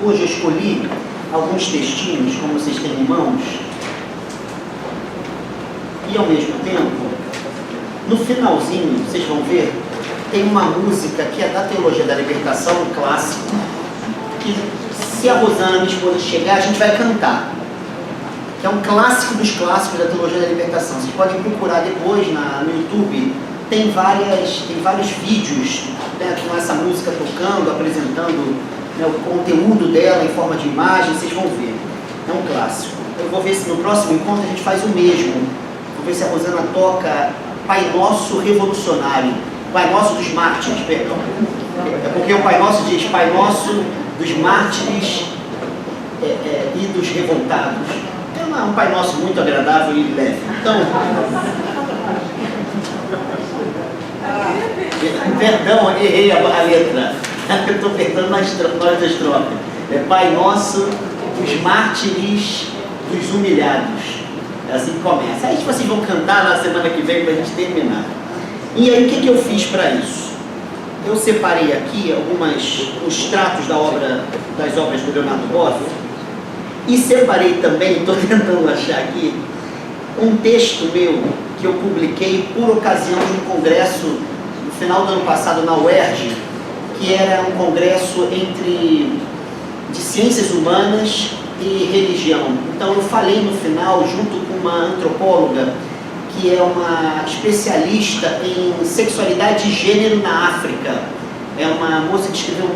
Hoje eu escolhi alguns textinhos, como vocês têm em mãos, e ao mesmo tempo, no finalzinho, vocês vão ver, tem uma música que é da Teologia da Libertação, um clássico, que se a Rosana, minha esposa, chegar, a gente vai cantar. Que é um clássico dos clássicos da Teologia da Libertação. Vocês podem procurar depois no YouTube, tem vários vídeos, né, com essa música tocando, apresentando, né, o conteúdo dela em forma de imagem, vocês vão ver. É um clássico. Eu vou ver se no próximo encontro a gente faz o mesmo. Vou ver se a Rosana toca Pai Nosso Revolucionário, Pai Nosso dos Mártires, perdão. É porque o Pai Nosso diz Pai Nosso dos Mártires e dos Revoltados. É um Pai Nosso muito agradável e leve. Então, perdão, errei a letra. Eu estou perdendo na hora da estrofe. É Pai Nosso dos Mártires dos Humilhados. É assim que começa. Aí vocês vão cantar na semana que vem para a gente terminar. E aí o que eu fiz para isso? Eu separei aqui os tratos das obras do Leonardo Boff, e separei também, estou tentando achar aqui, um texto meu que eu publiquei por ocasião de um congresso no final do ano passado na UERJ, que era um congresso de ciências humanas e religião. Então eu falei no final, junto com uma antropóloga, que é uma especialista em sexualidade e gênero na África. É uma moça que escreveu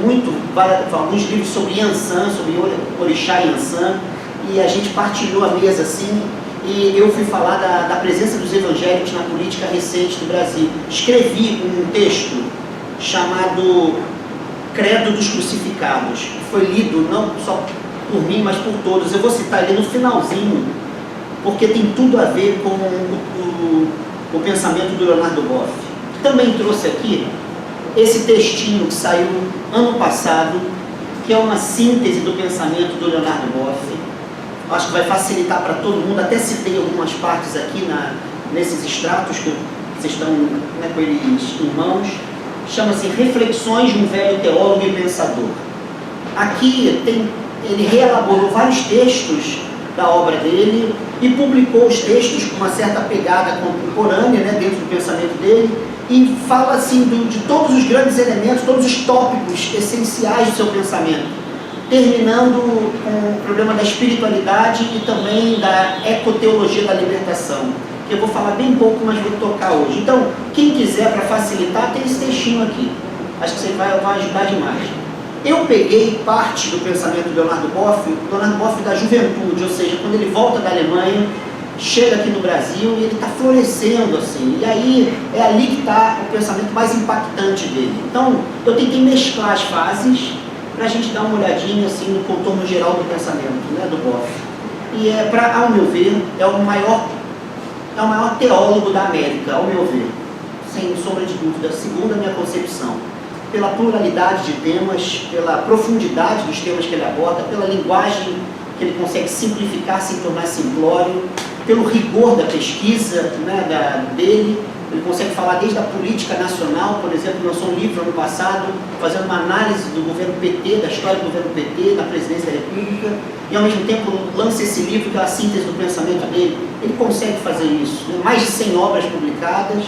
alguns livros sobre Yansan, sobre Orixá Yansan, e a gente partilhou a mesa assim, e eu fui falar da presença dos evangélicos na política recente do Brasil. Escrevi um texto chamado Credo dos Crucificados, que foi lido não só por mim, mas por todos. Eu vou citar ele no finalzinho, porque tem tudo a ver com o pensamento do Leonardo Boff. Também trouxe aqui esse textinho que saiu ano passado, que é uma síntese do pensamento do Leonardo Boff. Acho que vai facilitar para todo mundo. Até citei algumas partes aqui nesses extratos que vocês estão, né, com eles em mãos. Chama-se Reflexões de um Velho Teólogo e Pensador. Aqui ele reelaborou vários textos da obra dele e publicou os textos com uma certa pegada contemporânea, né, dentro do pensamento dele, e fala assim de todos os grandes elementos, todos os tópicos essenciais do seu pensamento, terminando com o problema da espiritualidade e também da ecoteologia da libertação, que eu vou falar bem pouco, mas vou tocar hoje. Então, quem quiser, para facilitar, tem esse textinho aqui. Acho que você vai ajudar demais. Eu peguei parte do pensamento do Leonardo Boff da juventude, ou seja, quando ele volta da Alemanha, chega aqui no Brasil e ele está florescendo assim, e aí é ali que está o pensamento mais impactante dele. Então eu tentei mesclar as fases para a gente dar uma olhadinha assim no contorno geral do pensamento, né, do Boff. E ao meu ver, é o maior teólogo da América, ao meu ver, sem sombra de dúvida, segundo a minha concepção, pela pluralidade de temas, pela profundidade dos temas que ele aborda, pela linguagem que ele consegue simplificar sem tornar simplório, pelo rigor da pesquisa, né, dele. Ele consegue falar desde a política nacional, por exemplo, lançou um livro ano passado, fazendo uma análise do governo PT, da história do governo PT, da presidência da República, e ao mesmo tempo lança esse livro que é a síntese do pensamento dele. Ele consegue fazer isso, né? Mais de 100 obras publicadas,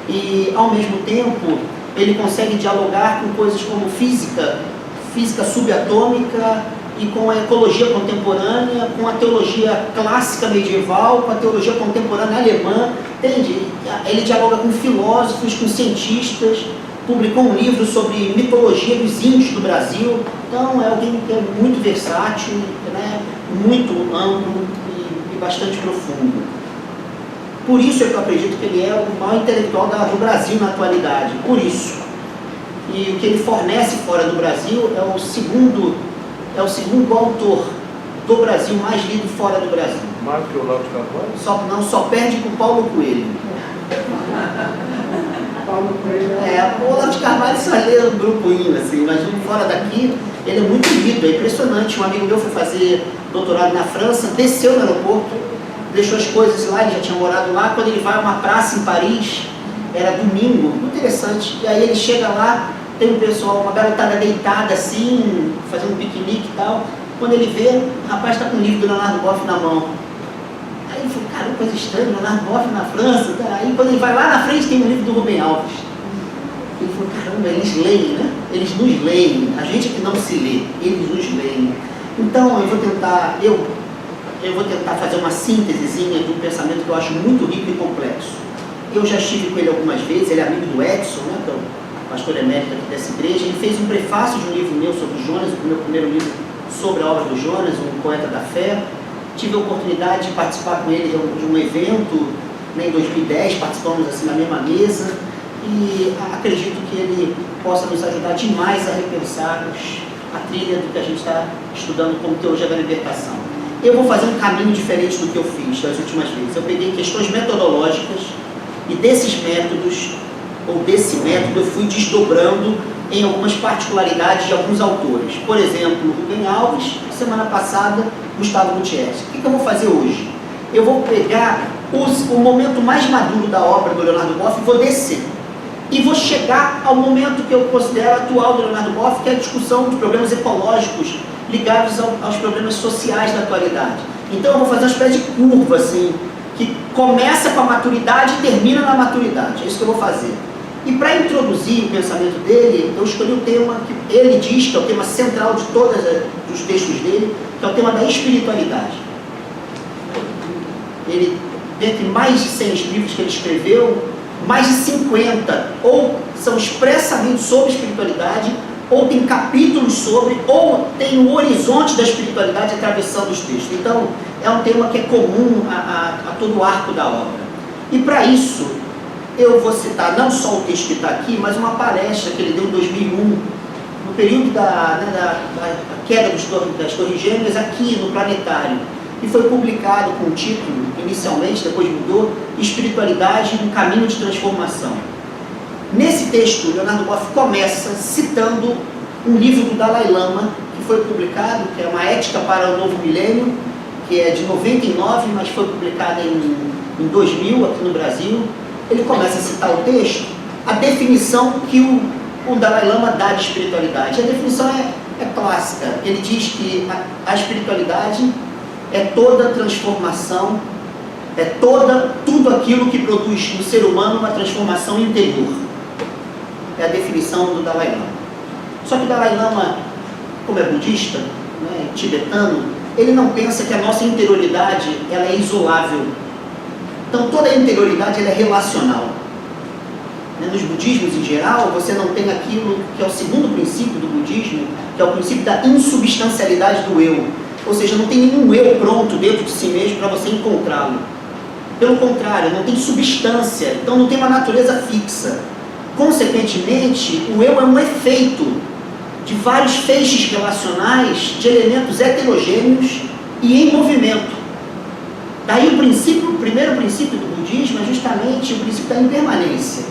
e ao mesmo tempo ele consegue dialogar com coisas como física subatômica, e com a ecologia contemporânea, com a teologia clássica medieval, com a teologia contemporânea alemã, entende? Ele dialoga com filósofos, com cientistas, publicou um livro sobre mitologia dos índios do Brasil. Então é alguém que é muito versátil, né? Muito amplo e bastante profundo. Por isso é que eu acredito que ele é o maior intelectual do Brasil na atualidade, por isso. E o que ele fornece fora do Brasil é o segundo autor do Brasil mais lido fora do Brasil. Mais que o Olavo de Carvalho? Só perde com Paulo Coelho. O Olavo de Carvalho só lê um grupoinho, assim, mas fora daqui ele é muito lido, é impressionante. Um amigo meu foi fazer doutorado na França, desceu no aeroporto, deixou as coisas lá, ele já tinha morado lá. Quando ele vai a uma praça em Paris, era domingo, muito interessante, e aí ele chega lá, tem um pessoal, uma garotada deitada assim, fazendo um piquenique e tal. Quando ele vê, o rapaz está com um livro do Leonardo Boff na mão. Aí ele falou, caramba, coisa estranha, Leonardo Boff na França. Tá? Aí quando ele vai lá na frente, tem um livro do Rubem Alves. Ele falou, caramba, eles leem, né? Eles nos leem. A gente é que não se lê, eles nos leem. Então eu vou tentar fazer uma síntesezinha de um pensamento que eu acho muito rico e complexo. Eu já estive com ele algumas vezes, ele é amigo do Edson, né, que é o pastor emérito aqui dessa igreja. Ele fez um prefácio de um livro meu sobre Jonas, o meu primeiro livro sobre a obra do Jonas, um poeta da fé. Tive a oportunidade de participar com ele de um evento, né, em 2010, participamos assim na mesma mesa, e acredito que ele possa nos ajudar demais a repensarmos a trilha do que a gente está estudando como teologia da libertação. Eu vou fazer um caminho diferente do que eu fiz das últimas vezes. Eu peguei questões metodológicas e desses métodos, ou desse método, eu fui desdobrando em algumas particularidades de alguns autores. Por exemplo, Rubem Alves, semana passada, Gustavo Gutierrez. O que eu vou fazer hoje? Eu vou pegar o momento mais maduro da obra do Leonardo Boff e vou descer. E vou chegar ao momento que eu considero atual do Leonardo Boff, que é a discussão de problemas ecológicos ligados aos problemas sociais da atualidade. Então eu vou fazer uma espécie de curva, assim, que começa com a maturidade e termina na maturidade. É isso que eu vou fazer. E para introduzir o pensamento dele, eu escolhi o tema que ele diz que é o tema central de todos os textos dele, que é o tema da espiritualidade. Ele, dentre mais de 100 livros que ele escreveu, mais de 50 ou são expressamente sobre espiritualidade, ou tem capítulos sobre, ou tem o horizonte da espiritualidade atravessando os textos. Então, é um tema que é comum a todo o arco da obra. E para isso, eu vou citar não só o texto que está aqui, mas uma palestra que ele deu em 2001, no período da queda das Torres Gêmeas, aqui no Planetário, que foi publicado com o título, inicialmente, depois mudou, Espiritualidade, um Caminho de Transformação. Nesse texto, Leonardo Boff começa citando um livro do Dalai Lama, que foi publicado, que é Uma Ética para o Novo Milênio, que é de 99, mas foi publicado em 2000, aqui no Brasil. Ele começa a citar o texto, a definição que o Dalai Lama dá de espiritualidade. A definição é clássica. Ele diz que a espiritualidade é toda transformação, é tudo aquilo que produz no ser humano uma transformação interior. É a definição do Dalai Lama. Só que o Dalai Lama, como é budista, né, tibetano, ele não pensa que a nossa interioridade ela é isolável. Então toda a interioridade ela é relacional. Nos budismos em geral, você não tem aquilo que é o segundo princípio do budismo, que é o princípio da insubstancialidade do eu. Ou seja, não tem nenhum eu pronto dentro de si mesmo para você encontrá-lo. Pelo contrário, não tem substância, então não tem uma natureza fixa. Consequentemente, o eu é um efeito de vários feixes relacionais de elementos heterogêneos e em movimento. Daí o primeiro princípio do budismo é justamente o princípio da impermanência.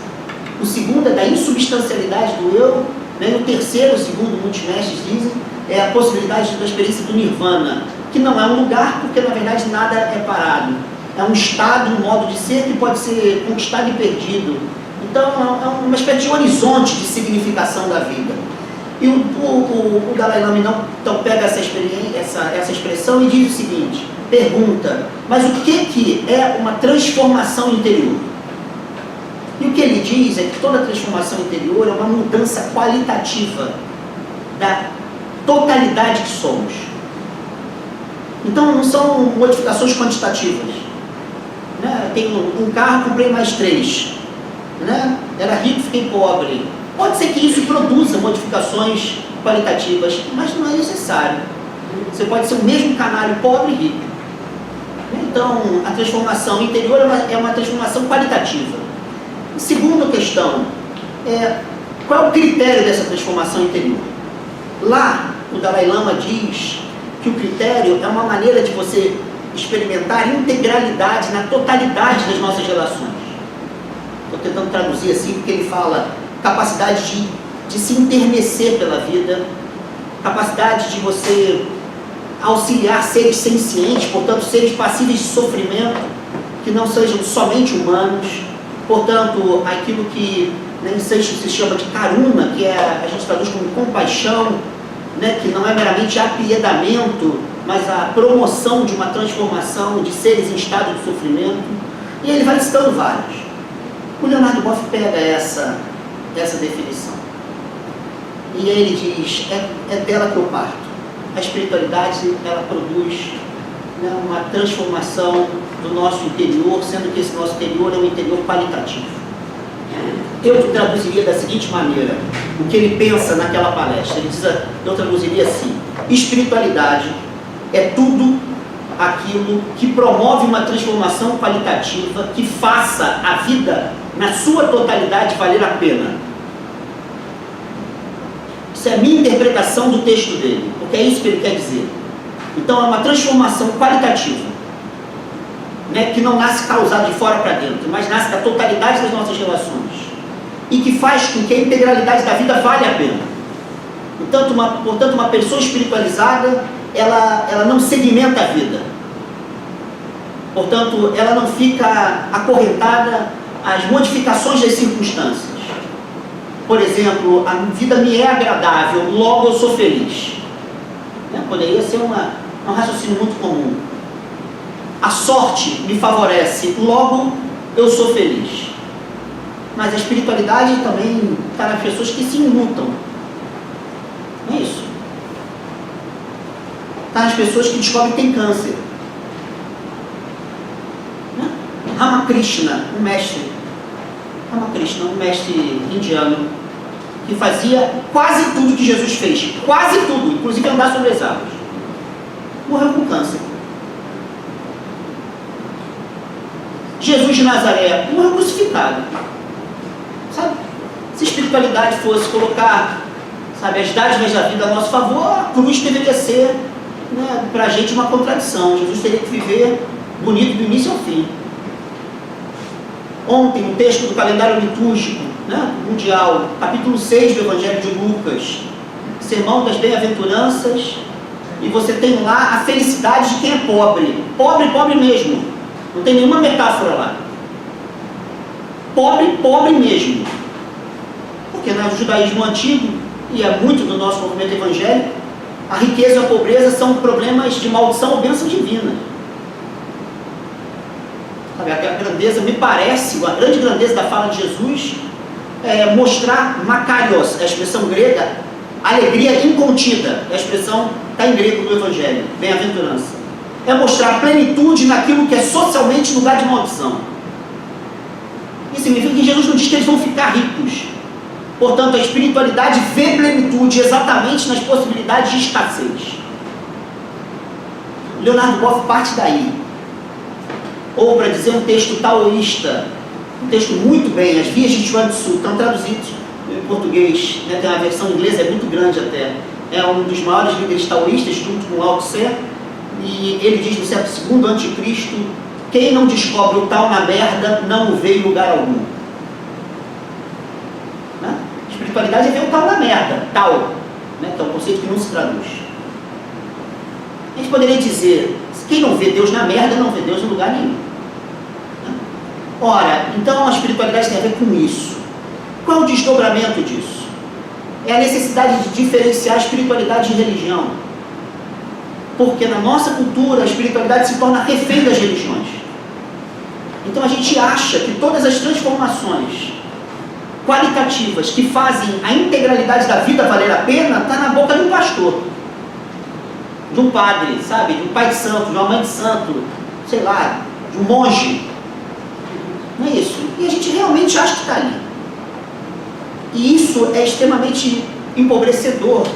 O segundo é da insubstancialidade do eu, né? O terceiro, segundo muitos mestres dizem, é a possibilidade da experiência do nirvana, que não é um lugar, porque na verdade nada é parado. É um estado, um modo de ser que pode ser conquistado e perdido. Então é uma espécie de horizonte de significação da vida. E o Dalai Lama então pega essa expressão e diz o seguinte, pergunta, mas o que é uma transformação interior? E o que ele diz é que toda transformação interior é uma mudança qualitativa da totalidade que somos. Então não são modificações quantitativas. Né? Tenho um carro, comprei mais 3. Né? Era rico, fiquei pobre. Pode ser que isso produza modificações qualitativas, mas não é necessário. Você pode ser o mesmo canário pobre e rico. Então, a transformação interior é uma transformação qualitativa. Segunda questão, qual é o critério dessa transformação interior? Lá, o Dalai Lama diz que o critério é uma maneira de você experimentar integralidade na totalidade das nossas relações. Estou tentando traduzir assim, porque ele fala capacidade de se intermecer pela vida, capacidade de você auxiliar seres sencientes, portanto, seres passíveis de sofrimento, que não sejam somente humanos, portanto, aquilo que né, em sânscrito se chama de karuna, que a gente traduz como compaixão, né, que não é meramente apiedamento, mas a promoção de uma transformação de seres em estado de sofrimento. E ele vai citando vários. O Leonardo Boff pega essa definição. E ele diz, é dela que eu parto. A espiritualidade, ela produz, né, uma transformação do nosso interior, sendo que esse nosso interior é um interior qualitativo. Eu traduziria da seguinte maneira, o que ele pensa naquela palestra. Ele diz, eu traduziria assim: espiritualidade é tudo aquilo que promove uma transformação qualitativa que faça a vida, na sua totalidade, valer a pena. Isso é a minha interpretação do texto dele, porque é isso que ele quer dizer. Então é uma transformação qualitativa, né, que não nasce causada de fora para dentro, mas nasce da totalidade das nossas relações, e que faz com que a integralidade da vida vale a pena. Portanto, uma pessoa espiritualizada, ela não segmenta a vida. Portanto, ela não fica acorrentada às modificações das circunstâncias. Por exemplo, a vida me é agradável, logo eu sou feliz. Poderia ser um raciocínio muito comum. A sorte me favorece, logo eu sou feliz. Mas a espiritualidade também está nas pessoas que se enlutam. Não é isso? Está nas pessoas que descobrem que tem câncer. Né? Ramakrishna, um mestre indiano, que fazia quase tudo que Jesus fez. Quase tudo, inclusive andar sobre as águas. Morreu com câncer. Jesus de Nazaré morreu crucificado. Sabe? Se a espiritualidade fosse colocar, sabe, as dádivas da vida a nosso favor, a cruz deveria ser, né, para a gente uma contradição. Jesus teria que viver bonito do início ao fim. Ontem, um texto do calendário litúrgico, né, mundial, capítulo 6 do Evangelho de Lucas, Sermão das Bem-aventuranças, e você tem lá a felicidade de quem é pobre. Pobre, pobre mesmo. Não tem nenhuma metáfora lá. Pobre, pobre mesmo. Porque no judaísmo antigo, e é muito do nosso movimento evangélico, a riqueza e a pobreza são problemas de maldição ou bênção divina. Sabe, a grandeza, me parece, a grande grandeza da fala de Jesus é mostrar makarios, a expressão grega, alegria incontida, a expressão está em grego do Evangelho, bem-aventurança. É mostrar plenitude naquilo que é socialmente lugar de maldição. Isso significa que Jesus não diz que eles vão ficar ricos. Portanto, a espiritualidade vê plenitude exatamente nas possibilidades de escassez. Leonardo Boff parte daí. Ou, para dizer um texto taoísta, um texto muito bem, As Vias de Chuan Tzu, estão traduzidos em português, né? Tem uma versão inglesa, é muito grande até. É um dos maiores líderes taoístas, junto com Lao Tse, e ele diz no século II a.C., quem não descobre o tal na merda, não o vê em lugar algum. Né? Espiritualidade é ver o tal na merda, tal, né? Que é um conceito que não se traduz. A gente poderia dizer, quem não vê Deus na merda, não vê Deus em lugar nenhum. Né? Ora, então a espiritualidade tem a ver com isso. Qual é o desdobramento disso? É a necessidade de diferenciar a espiritualidade de religião. Porque na nossa cultura a espiritualidade se torna refém das religiões. Então a gente acha que todas as transformações qualitativas que fazem a integralidade da vida valer a pena está na boca de um pastor, de um padre, sabe, de um pai de santo, de uma mãe de santo, sei lá, de um monge. Não é isso. E a gente realmente acha que está ali. E isso é extremamente empobrecedor.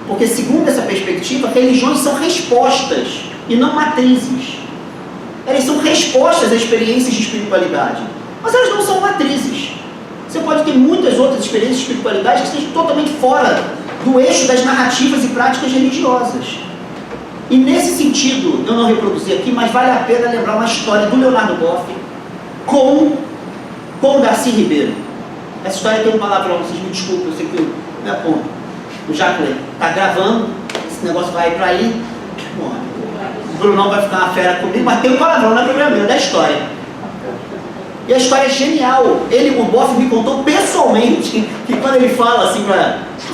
Porque, segundo essa perspectiva, religiões são respostas e não matrizes. Elas são respostas a experiências de espiritualidade, mas elas não são matrizes. Você pode ter muitas outras experiências de espiritualidade que estejam totalmente fora do eixo das narrativas e práticas religiosas. E nesse sentido, eu não reproduzi aqui, mas vale a pena lembrar uma história do Leonardo Boff com Darcy Ribeiro. Essa história tem um palavrão, vocês me desculpem, eu sei que não é ponto. O Jacques está gravando, esse negócio vai para aí, o Brunão vai ficar uma fera comigo, mas tem um palavrão na primeira meia da história. E a história é genial. O Boff me contou pessoalmente que quando ele fala assim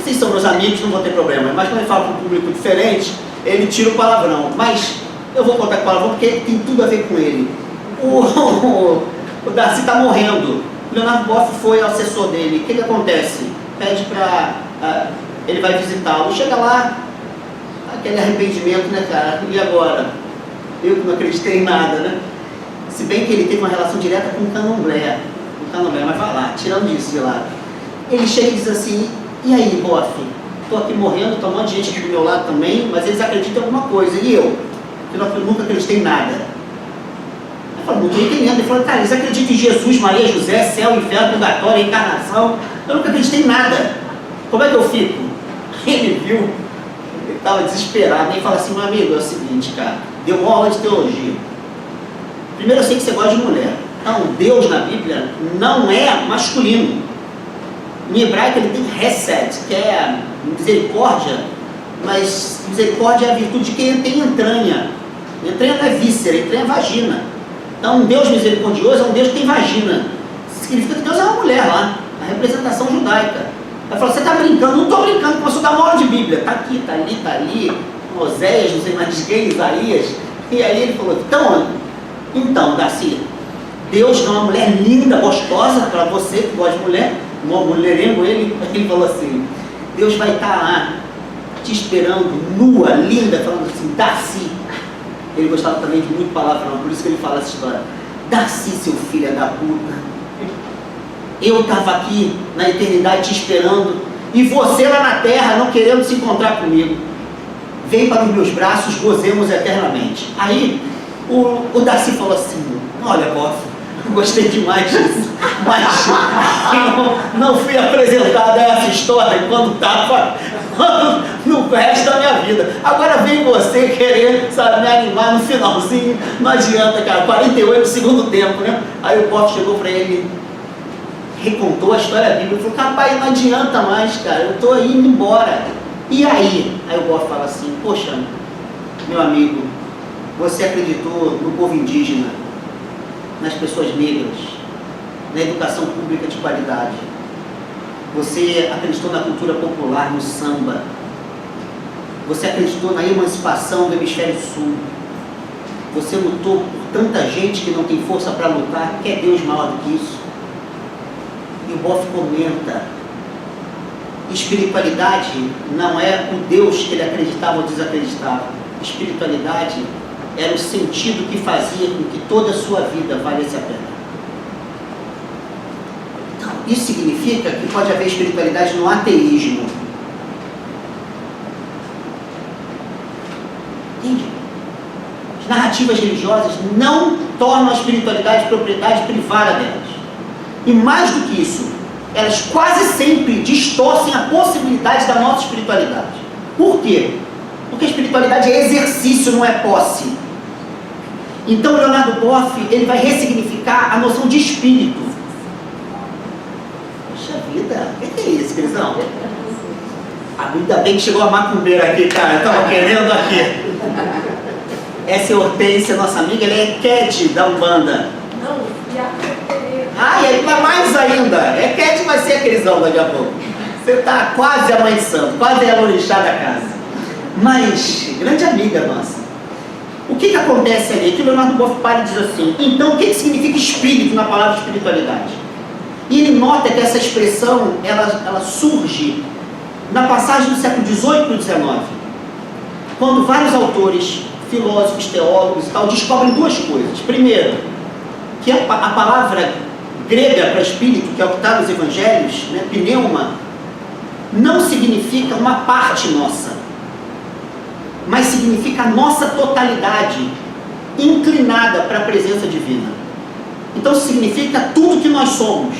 vocês são meus amigos, não vou ter problema, mas quando ele fala para um público diferente, ele tira o palavrão. Mas eu vou contar com o palavrão porque tem tudo a ver com ele. O Darcy está morrendo. O Leonardo Boff foi ao assessor dele. O que acontece? Pede para... ele vai visitá-lo. Chega lá, aquele arrependimento, né, cara? E agora? Eu que não acreditei em nada, né? Se bem que ele teve uma relação direta com o Candomblé, mas vai lá, tirando disso de lado. Ele chega e diz assim: e aí, Boff? Estou aqui morrendo, está um monte de gente aqui do meu lado também, mas eles acreditam em alguma coisa. E eu? Que nunca acreditei em nada. Eu falo, não estou entendendo. Ele falou: cara, eles acreditam em Jesus, Maria, José, céu, inferno, purgatório, reencarnação. Eu nunca acreditei em nada. Como é que eu fico? Ele viu, ele estava desesperado. Ele fala assim: meu amigo, é o seguinte, cara, deu uma aula de teologia. Primeiro, eu sei que você gosta de mulher. Então, Deus na Bíblia não é masculino. Em hebraico ele tem hesed, que é misericórdia, mas misericórdia é a virtude de quem tem entranha. Entranha não é víscera, entranha é vagina. Então, um Deus misericordioso é um Deus que tem vagina. Isso significa que Deus é uma mulher lá, a representação judaica. Ela falou: você está brincando? Não estou brincando, começou a dar uma aula de Bíblia. Está aqui, está ali, Oséias, não sei mais de quem, Isaías. E aí ele falou: então, Darcy, Deus é uma mulher linda, gostosa, para você que gosta de mulher, um mulherengo. Ele falou assim: Deus vai estar lá, te esperando, nua, linda, falando assim: Darcy. Ele gostava também de muito palavrão, por isso que ele fala essa história. Darcy, seu filho da puta, eu estava aqui na eternidade te esperando, e você lá na terra não querendo se encontrar comigo. Vem para os meus braços, gozemos eternamente. Aí o Darcy falou assim: olha, Boff, gostei demais disso, mas eu não fui apresentado a essa história quando estava no resto da minha vida. Agora vem você querer, sabe, me animar no finalzinho. Não adianta, cara. 48 do segundo tempo, né? Aí o Boff chegou para ele, recontou a história bíblica, falou: rapaz, não adianta mais, cara, eu estou indo embora. E aí? Aí o Boff fala assim: poxa, meu amigo, você acreditou no povo indígena, nas pessoas negras, na educação pública de qualidade. Você acreditou na cultura popular, no samba. Você acreditou na emancipação do hemisfério sul. Você lutou por tanta gente que não tem força para lutar. Quer Deus maior do que isso? E o Boff comenta: espiritualidade não é o Deus que ele acreditava ou desacreditava. Espiritualidade era o sentido que fazia com que toda a sua vida valesse a pena. Então, isso significa que pode haver espiritualidade no ateísmo. Entende? As narrativas religiosas não tornam a espiritualidade propriedade privada delas. E mais do que isso, elas quase sempre distorcem a possibilidade da nossa espiritualidade. Por quê? Porque a espiritualidade é exercício, não é posse. Então, Leonardo Boff, ele vai ressignificar a noção de espírito. Poxa vida, o que é isso, Crisão? Ainda bem que chegou a macumbeira aqui, cara, eu estava querendo aqui. Essa é Hortência, nossa amiga, ela é Cat da Umbanda. Não, e a Pereira. E aí vai mais ainda. Cat vai ser a Crisão daqui a pouco. Você está quase a mãe de santo, quase a orixá da casa. Mas, grande amiga nossa. O que acontece ali? Que o Leonardo Boff para e diz assim: então, o que significa espírito na palavra espiritualidade? E ele nota que essa expressão, ela surge na passagem do século XVIII para o XIX, quando vários autores, filósofos, teólogos e tal, descobrem duas coisas. Primeiro, que a palavra grega para espírito, que é o que está nos evangelhos, né, pneuma, não significa uma parte nossa, mas significa a nossa totalidade inclinada para a presença divina. Então significa tudo que nós somos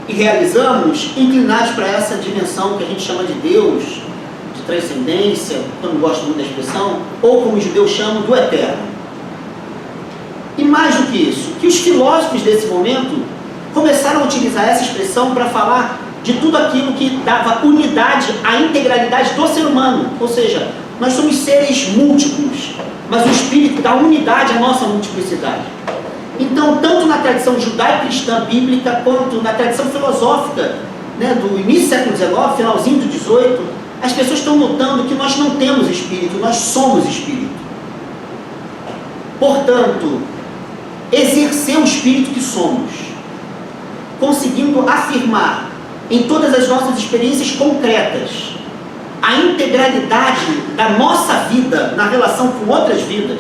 e realizamos inclinados para essa dimensão que a gente chama de Deus, de transcendência, eu não gosto muito da expressão, ou como os judeus chamam, do eterno. E mais do que isso, que os filósofos desse momento começaram a utilizar essa expressão para falar de tudo aquilo que dava unidade à integralidade do ser humano, ou seja, nós somos seres múltiplos, mas o espírito dá unidade à nossa multiplicidade. Então, tanto na tradição judaico-cristã bíblica, quanto na tradição filosófica, né, do início do século XIX, finalzinho do XVIII, as pessoas estão notando que nós não temos espírito, nós somos espírito. Portanto, exercer o espírito que somos, conseguindo afirmar em todas as nossas experiências concretas a integralidade da nossa vida na relação com outras vidas,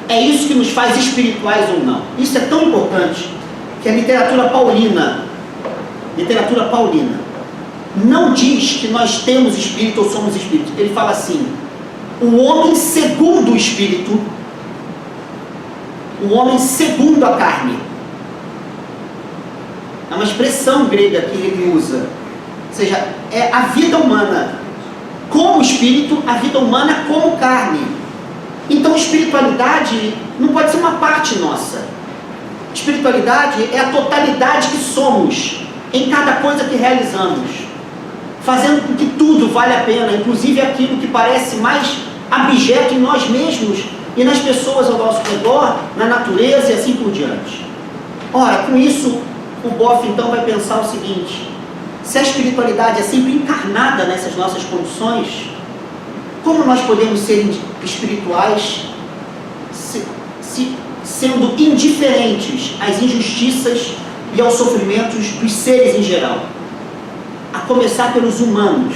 é isso que nos faz espirituais ou não. Isso é tão importante que a literatura paulina não diz que nós temos espírito ou somos espírito. Ele fala assim: o homem segundo o espírito, o homem segundo a carne. É uma expressão grega que ele usa. Ou seja, é a vida humana como espírito, a vida humana como carne. Então, espiritualidade não pode ser uma parte nossa. Espiritualidade é a totalidade que somos em cada coisa que realizamos, fazendo com que tudo vale a pena, inclusive aquilo que parece mais abjeto em nós mesmos e nas pessoas ao nosso redor, na natureza e assim por diante. Ora, com isso, o Boff então vai pensar o seguinte: se a espiritualidade é sempre encarnada nessas nossas condições, como nós podemos ser espirituais sendo indiferentes às injustiças e aos sofrimentos dos seres em geral? A começar pelos humanos,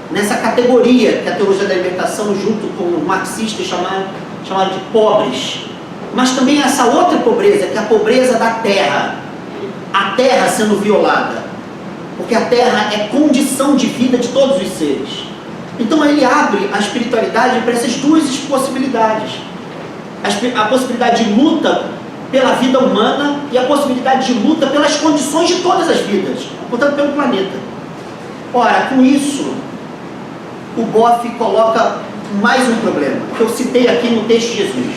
nessa categoria que a teologia da libertação, junto com os marxistas, chamaram de pobres. Mas também essa outra pobreza, que é a pobreza da terra. A terra sendo violada, porque a terra é condição de vida de todos os seres. Então ele abre a espiritualidade para essas duas possibilidades: a possibilidade de luta pela vida humana e a possibilidade de luta pelas condições de todas as vidas, portanto pelo planeta. Ora, com isso, o Boff coloca mais um problema, que eu citei aqui no texto de Jesus.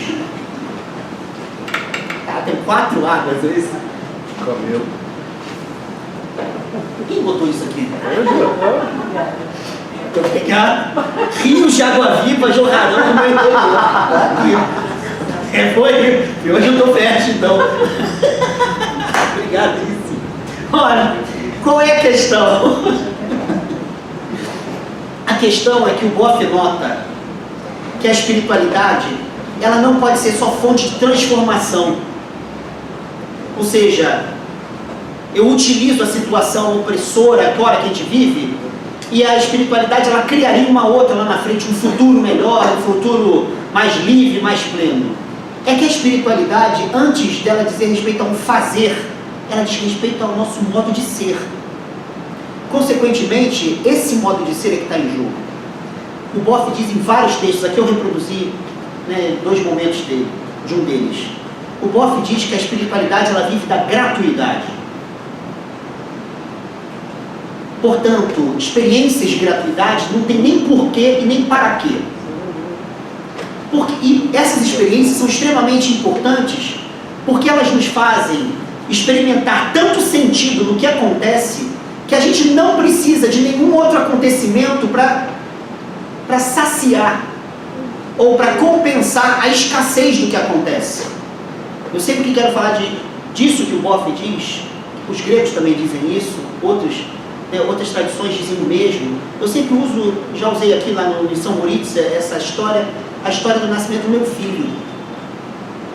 Cara, tem 4 águas, é isso? Camelo. Quem botou isso aqui? Eu vou pegar rios de água viva jorrarão no meu interior. Foi. E hoje eu estou perto, então. Obrigado, isso. Ora, qual é a questão? A questão é que o Boff nota que a espiritualidade, ela não pode ser só fonte de transformação. Ou seja, eu utilizo a situação opressora agora que a gente vive, e a espiritualidade ela criaria uma outra lá na frente, um futuro melhor, um futuro mais livre, mais pleno. É que a espiritualidade, antes dela dizer respeito a um fazer, ela diz respeito ao nosso modo de ser. Consequentemente, esse modo de ser é que está em jogo. O Boff diz em vários textos, aqui eu reproduzi 2 momentos dele, de um deles. O Boff diz que a espiritualidade ela vive da gratuidade. Portanto, experiências de gratuidade não tem nem porquê e nem para quê. E essas experiências são extremamente importantes porque elas nos fazem experimentar tanto sentido no que acontece que a gente não precisa de nenhum outro acontecimento para saciar ou para compensar a escassez do que acontece. Eu sempre quero falar disso que o Boff diz, os gregos também dizem isso, outras tradições dizem o mesmo. Eu sempre uso, já usei aqui lá no São Moritz essa história, a história do nascimento do meu filho,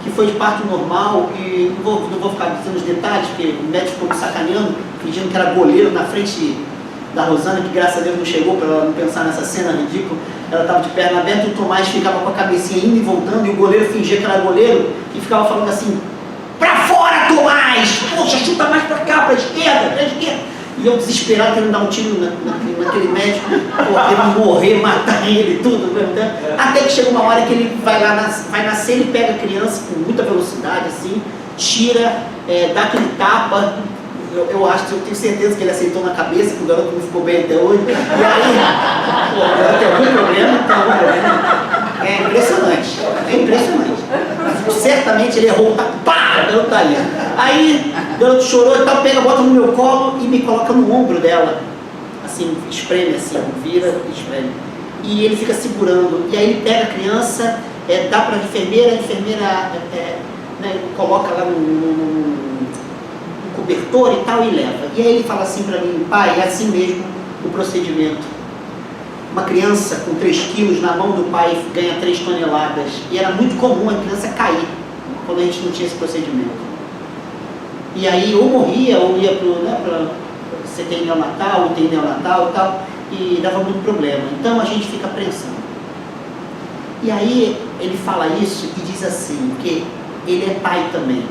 que foi de parto normal, e não vou ficar dizendo os detalhes, porque o médico ficou me sacaneando, fingindo que era goleiro na frente da Rosana, que graças a Deus não chegou, para ela não pensar nessa cena ridícula. Ela estava de perna aberta e o Tomás ficava com a cabecinha indo e voltando, e o goleiro fingia que era goleiro, e ficava falando assim: pra fora, Tomás! Poxa, chuta mais pra cá, pra esquerda, E eu desesperado, querendo dar um tiro naquele médico, querendo morrer, matar ele, tudo. Até que chega uma hora que ele vai nascer, ele pega a criança com muita velocidade, assim, tira, dá aquele tapa. Eu tenho certeza que ele aceitou na cabeça, que o garoto não ficou bem até hoje. E aí, tem algum problema? É impressionante. Certamente ele errou, pá, o garoto tá ali. Aí, o garoto chorou e tal, bota no meu colo e me coloca no ombro dela. Assim, espreme assim, vira e espreme. E ele fica segurando. E aí ele pega a criança, dá para a enfermeira né, coloca lá no cobertor e tal e leva. E aí ele fala assim para mim: pai, é assim mesmo o procedimento. Uma criança com 3 quilos na mão do pai ganha 3 toneladas. E era muito comum a criança cair quando a gente não tinha esse procedimento. E aí ou morria ou ia para CTI neonatal, UTI neonatal e tal, e dava muito problema. Então a gente fica apreensivo. E aí ele fala isso e diz assim, que ele é pai também.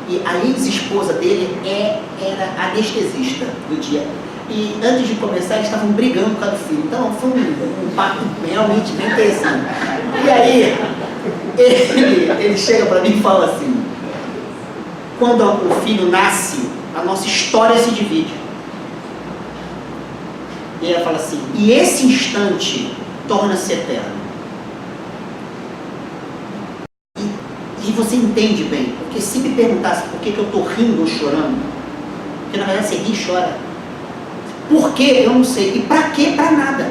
E a ex-esposa dele era anestesista do dia. E antes de começar eles estavam brigando por causa do filho. Então foi um papo realmente bem interessante. E aí ele chega para mim e fala assim: quando o filho nasce, a nossa história se divide. E ela fala assim: e esse instante torna-se eterno. E você entende bem, porque se me perguntasse por que eu estou rindo ou chorando, porque na verdade você ri e chora. Por quê? Eu não sei. E para quê? Para nada.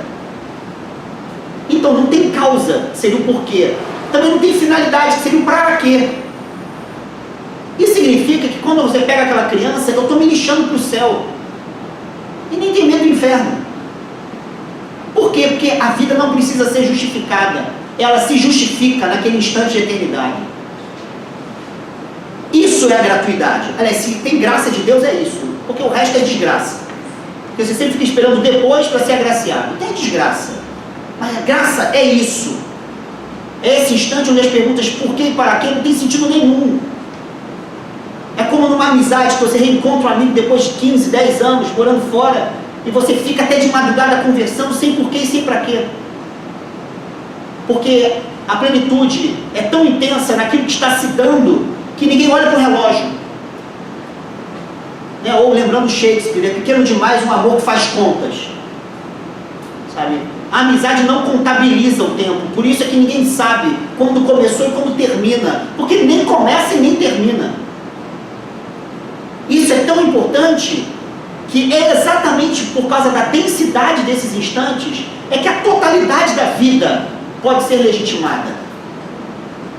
Então não tem causa, seria o porquê. Também não tem finalidade, seria o para quê. Isso significa que quando você pega aquela criança, eu estou me lixando para o céu. E nem tem medo do inferno. Por quê? Porque a vida não precisa ser justificada. Ela se justifica naquele instante de eternidade. Isso é a gratuidade. Aliás, se tem graça de Deus, é isso. Porque o resto é desgraça. Porque você sempre fica esperando depois para ser agraciado. Não tem desgraça. Mas a graça é isso. É esse instante onde as perguntas por quê e para quê não tem sentido nenhum. É como numa amizade que você reencontra um amigo depois de 15, 10 anos morando fora e você fica até de madrugada conversando sem porquê e sem para quê. Porque a plenitude é tão intensa naquilo que está se dando que ninguém olha para o relógio. Né? Ou lembrando Shakespeare, é pequeno demais um amor que faz contas. Sabe? A amizade não contabiliza o tempo, por isso é que ninguém sabe quando começou e quando termina, porque nem começa e nem termina. Isso é tão importante que é exatamente por causa da densidade desses instantes é que a totalidade da vida pode ser legitimada.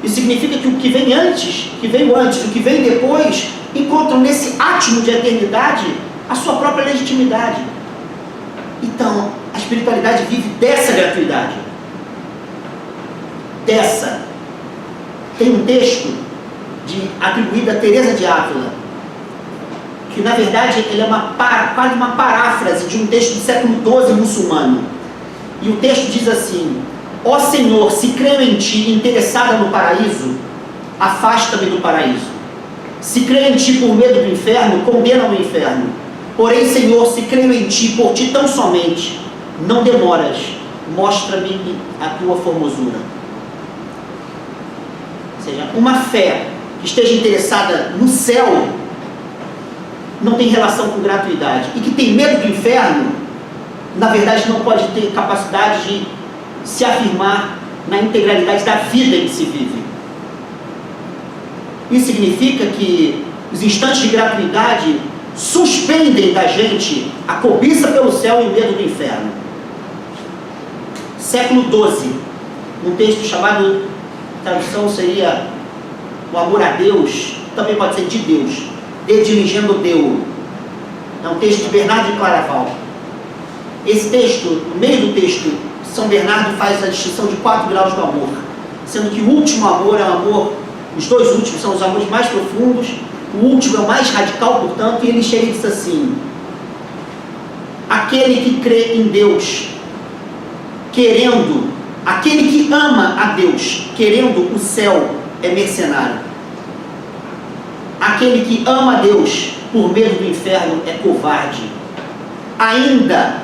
Isso significa que o que vem antes, o que veio antes, o que vem depois, encontram nesse átimo de eternidade a sua própria legitimidade. Então, a espiritualidade vive dessa gratuidade. Dessa. Tem um texto atribuído a Teresa de Ávila, que na verdade ele é quase uma paráfrase de um texto do século XII muçulmano. E o texto diz assim: ó Senhor, se creio em Ti interessada no paraíso, afasta-me do paraíso. Se creio em Ti por medo do inferno, condena-me ao inferno. Porém, Senhor, se creio em Ti por Ti tão somente, não demoras, mostra-me a Tua formosura. Ou seja, uma fé que esteja interessada no céu não tem relação com gratuidade. E que tem medo do inferno, na verdade não pode ter capacidade de se afirmar na integralidade da vida em que se vive. Isso significa que os instantes de gratuidade suspendem da gente a cobiça pelo céu e o medo do inferno. Século XII, um texto chamado, a tradução seria o amor a Deus, também pode ser de Deus, de dirigendo Deus. É um texto de Bernardo de Claraval. Esse texto, no meio do texto, São Bernardo faz a distinção de 4 graus do amor, sendo que o último amor é o amor, os 2 últimos são os amores mais profundos, o último é o mais radical, portanto, e ele chega e diz assim: aquele que crê em Deus, aquele que ama a Deus, querendo o céu, é mercenário. Aquele que ama a Deus, por medo do inferno, é covarde. Ainda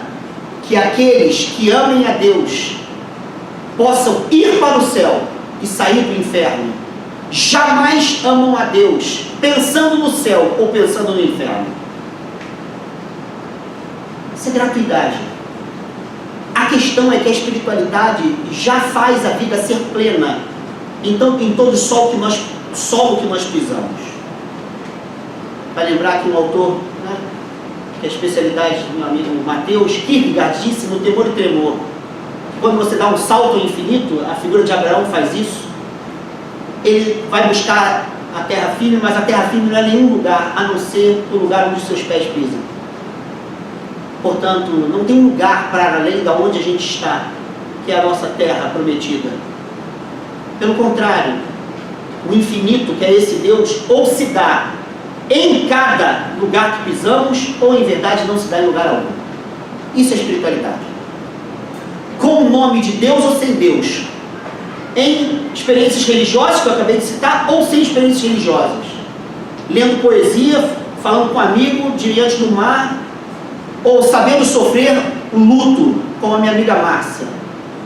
que aqueles que amem a Deus possam ir para o céu e sair do inferno, jamais amam a Deus pensando no céu ou pensando no inferno. Isso é gratuidade. A questão é que a espiritualidade já faz a vida ser plena, então, em todo solo que nós pisamos. Para lembrar que um autor, né, que é a especialidade do meu amigo Mateus Kierkegaard disse no Temor e Tremor: quando você dá um salto ao infinito, a figura de Abraão faz isso, ele vai buscar a terra firme, mas a terra firme não é nenhum lugar, a não ser o lugar onde os seus pés pisam. Portanto, não tem lugar para além da onde a gente está, que é a nossa terra prometida. Pelo contrário, o infinito, que é esse Deus, ou se dá em cada lugar que pisamos, ou em verdade não se dá em lugar algum. Isso é espiritualidade. Com o nome de Deus ou sem Deus, em experiências religiosas, que eu acabei de citar, ou sem experiências religiosas, lendo poesia, falando com um amigo diante do mar, ou sabendo sofrer o luto, como a minha amiga Márcia.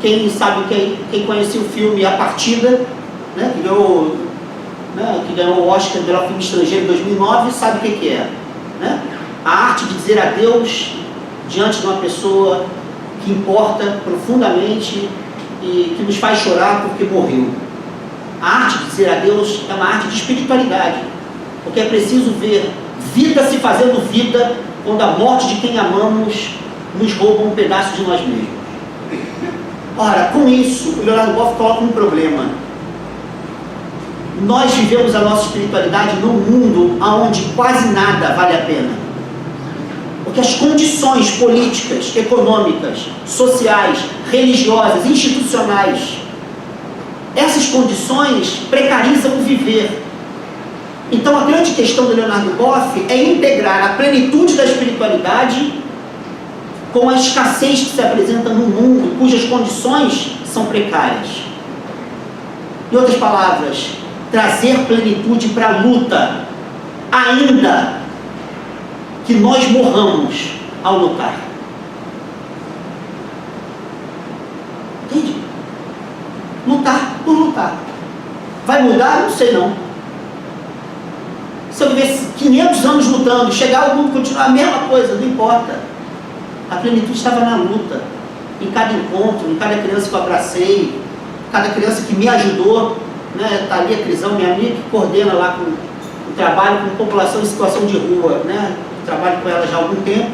Quem sabe, quem conheceu o filme A Partida, né, que ganhou o Oscar de melhor filme estrangeiro em 2009, sabe o que é, né? A arte de dizer adeus diante de uma pessoa que importa profundamente e que nos faz chorar porque morreu. A arte de dizer adeus é uma arte de espiritualidade, porque é preciso ver vida se fazendo vida quando a morte de quem amamos nos rouba um pedaço de nós mesmos. Ora, com isso, o Leonardo Boff coloca um problema. Nós vivemos a nossa espiritualidade num mundo onde quase nada vale a pena. Porque as condições políticas, econômicas, sociais, religiosas, institucionais, essas condições precarizam o viver. Então a grande questão do Leonardo Boff é integrar a plenitude da espiritualidade com a escassez que se apresenta num mundo cujas condições são precárias. Em outras palavras, trazer plenitude para a luta, ainda que nós morramos ao lutar. Entende? Lutar por lutar. Vai mudar? Não sei não. Se eu viver 500 anos lutando, chegar ao mundo e continuar a mesma coisa, não importa. A plenitude estava na luta, em cada encontro, em cada criança que eu abracei, cada criança que me ajudou, né? Thalia Crisão, minha amiga, que coordena lá o trabalho com população em situação de rua, né? Trabalho com ela já há algum tempo,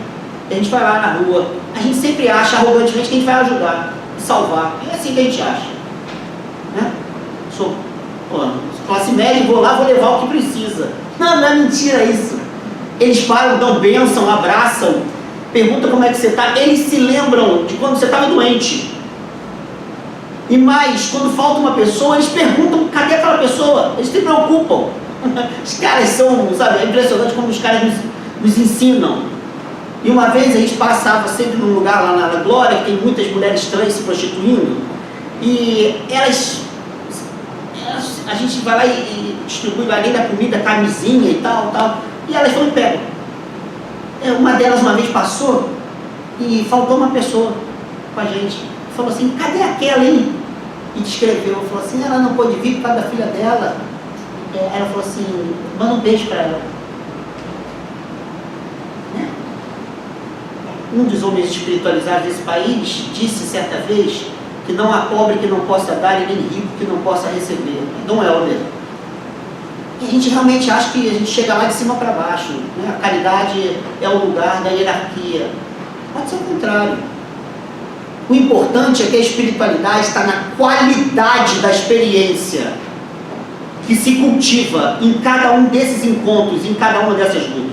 e a gente vai lá na rua. A gente sempre acha arrogantemente que a gente vai ajudar, salvar. É assim que a gente acha, né? Sou classe média, vou lá, vou levar o que precisa. Não é mentira isso. Eles param, dão bênção, abraçam, perguntam como é que você está. Eles se lembram de quando você estava doente. E mais, quando falta uma pessoa, eles perguntam cadê aquela pessoa. Eles se preocupam. Os caras são, sabe, é impressionante como os caras nos ensinam. E uma vez a gente passava sempre num lugar lá na Glória, que tem muitas mulheres trans se prostituindo, e a gente vai lá e distribui além da comida, camisinha e tal, e elas vão e pegam. Uma delas uma vez passou e faltou uma pessoa com a gente. Falou assim, cadê aquela, hein? E descreveu, falou assim, ela não pôde vir por causa da filha dela. Ela falou assim, manda um beijo para ela. Né? Um dos homens espiritualizados desse país disse certa vez que não há pobre que não possa dar e nem rico que não possa receber. Dom Helder. E a gente realmente acha que a gente chega lá de cima para baixo, né? A caridade é o lugar da hierarquia. Pode ser o contrário. O importante é que a espiritualidade está na qualidade da experiência que se cultiva em cada um desses encontros, em cada uma dessas lutas.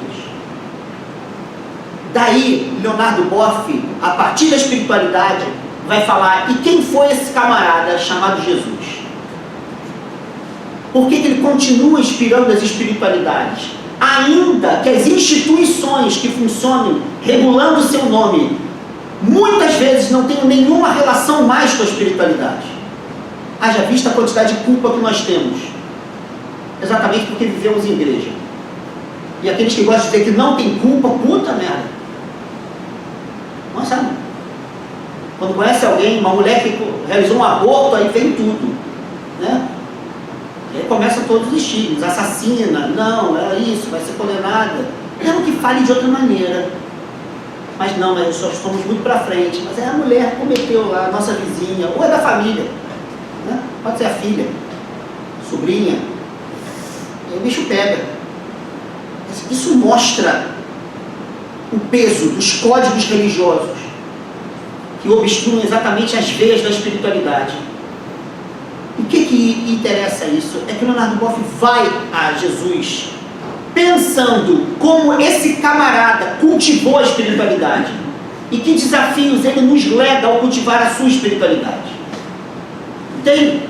Daí, Leonardo Boff, a partir da espiritualidade, vai falar, e quem foi esse camarada chamado Jesus? Por que ele continua inspirando as espiritualidades? Ainda que as instituições que funcionem regulando o seu nome, muitas vezes não tenham nenhuma relação mais com a espiritualidade. Haja vista a quantidade de culpa que nós temos. Exatamente porque vivemos em igreja. E aqueles que gostam de dizer que não tem culpa, puta merda. Não sabe. Quando conhece alguém, uma mulher que realizou um aborto, aí vem tudo, né? E aí começam todos os estigmas, assassina, não, é isso, vai ser condenada. Mesmo que fale de outra maneira. Mas não, nós somos muito para frente. Mas é a mulher que cometeu lá, a nossa vizinha, ou é da família, né? Pode ser a filha, sobrinha. E o bicho pega. Isso mostra o peso dos códigos religiosos que obstruem exatamente as veias da espiritualidade. O que que interessa isso? É que o Leonardo Boff vai a Jesus pensando como esse camarada cultivou a espiritualidade e que desafios ele nos lega ao cultivar a sua espiritualidade. Entende?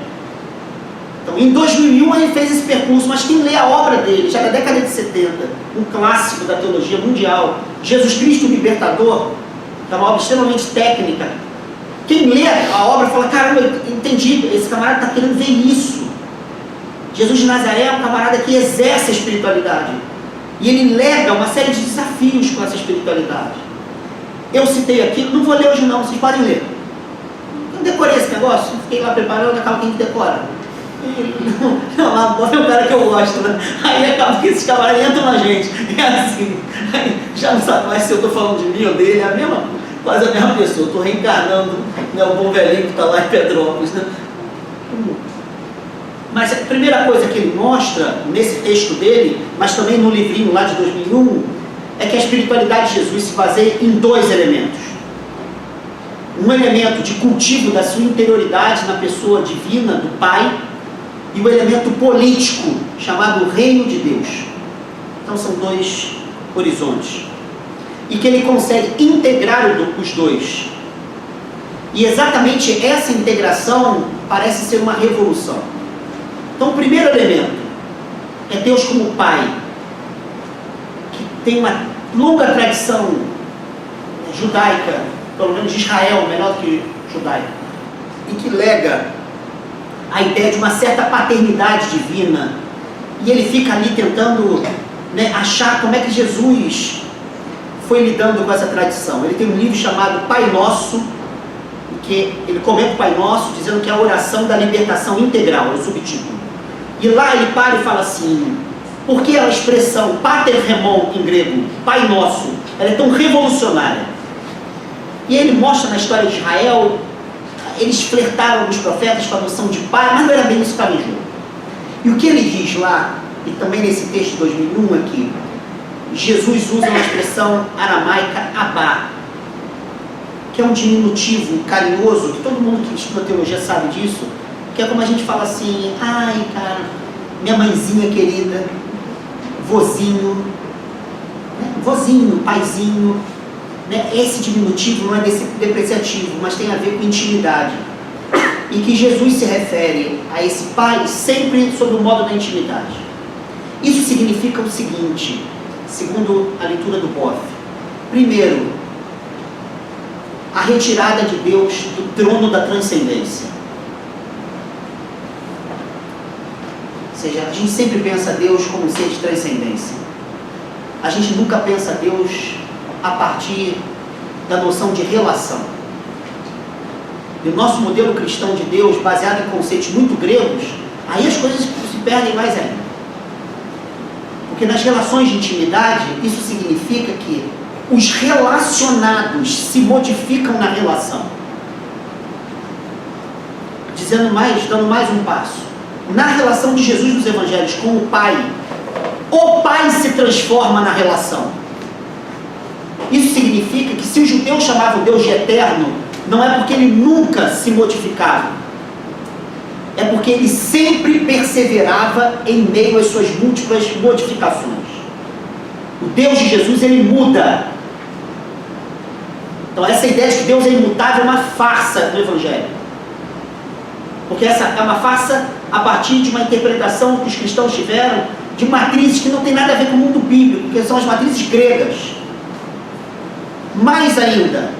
Então, em 2001 ele fez esse percurso, mas quem lê a obra dele, já da década de 70, um clássico da teologia mundial, Jesus Cristo o Libertador, que é uma obra extremamente técnica, quem lê a obra fala, caramba, eu entendi, esse camarada está querendo ver isso. Jesus de Nazaré é um camarada que exerce a espiritualidade. E ele lega uma série de desafios com essa espiritualidade. Eu citei aqui, não vou ler hoje não, vocês podem ler. Eu decorei esse negócio, fiquei lá preparando, acaba quem decora. Não, é um cara que eu gosto, né? Aí acaba que esses camaradas entram na gente. É assim, aí já não sabe mais se eu estou falando de mim ou dele, é a mesma, quase a mesma pessoa. Estou reencarnando, né, o bom velhinho que está lá em Petrópolis, né? Mas a primeira coisa que ele mostra nesse texto dele, mas também no livrinho lá de 2001, é que a espiritualidade de Jesus se baseia em dois elementos. Um elemento de cultivo da sua interioridade na pessoa divina do Pai e o elemento político chamado Reino de Deus. Então são dois horizontes. E que ele consegue integrar os dois. E exatamente essa integração parece ser uma revolução. Então o primeiro elemento é Deus como Pai, que tem uma longa tradição judaica, pelo menos de Israel, menor do que judaica, e que lega a ideia de uma certa paternidade divina, e ele fica ali tentando, né, achar como é que Jesus foi lidando com essa tradição. Ele tem um livro chamado Pai Nosso, que ele comenta o Pai Nosso, dizendo que é a oração da libertação integral, é o subtítulo. E lá ele para e fala assim, por que a expressão Pater Remon em grego, Pai Nosso, ela é tão revolucionária? E ele mostra na história de Israel, eles flertaram alguns profetas com a noção de pai, mas não era bem isso que estava em jogo. E o que ele diz lá, e também nesse texto de 2001 aqui, Jesus usa uma expressão aramaica Abá, que é um diminutivo carinhoso, que todo mundo que estuda teologia sabe disso, que é como a gente fala assim, ai cara, minha mãezinha querida, vozinho, né? Vozinho, paizinho, né? Esse diminutivo não é depreciativo, mas tem a ver com intimidade. E que Jesus se refere a esse pai sempre sob o modo da intimidade. Isso significa o seguinte, segundo a leitura do Boff. Primeiro, a retirada de Deus do trono da transcendência. Ou seja, a gente sempre pensa Deus como um ser de transcendência. A gente nunca pensa Deus a partir da noção de relação. E o nosso modelo cristão de Deus, baseado em conceitos muito gregos, aí as coisas se perdem mais ainda. Porque nas relações de intimidade, isso significa que os relacionados se modificam na relação. Dando mais um passo. Na relação de Jesus nos evangelhos com o Pai se transforma na relação. Isso significa que se os judeus chamavam Deus de eterno, não é porque ele nunca se modificava, é porque ele sempre perseverava em meio às suas múltiplas modificações. O Deus de Jesus, ele muda. Então essa ideia de que Deus é imutável é uma farsa do evangelho. Porque essa é uma farsa a partir de uma interpretação que os cristãos tiveram de matrizes que não tem nada a ver com o mundo bíblico, que são as matrizes gregas. Mais ainda,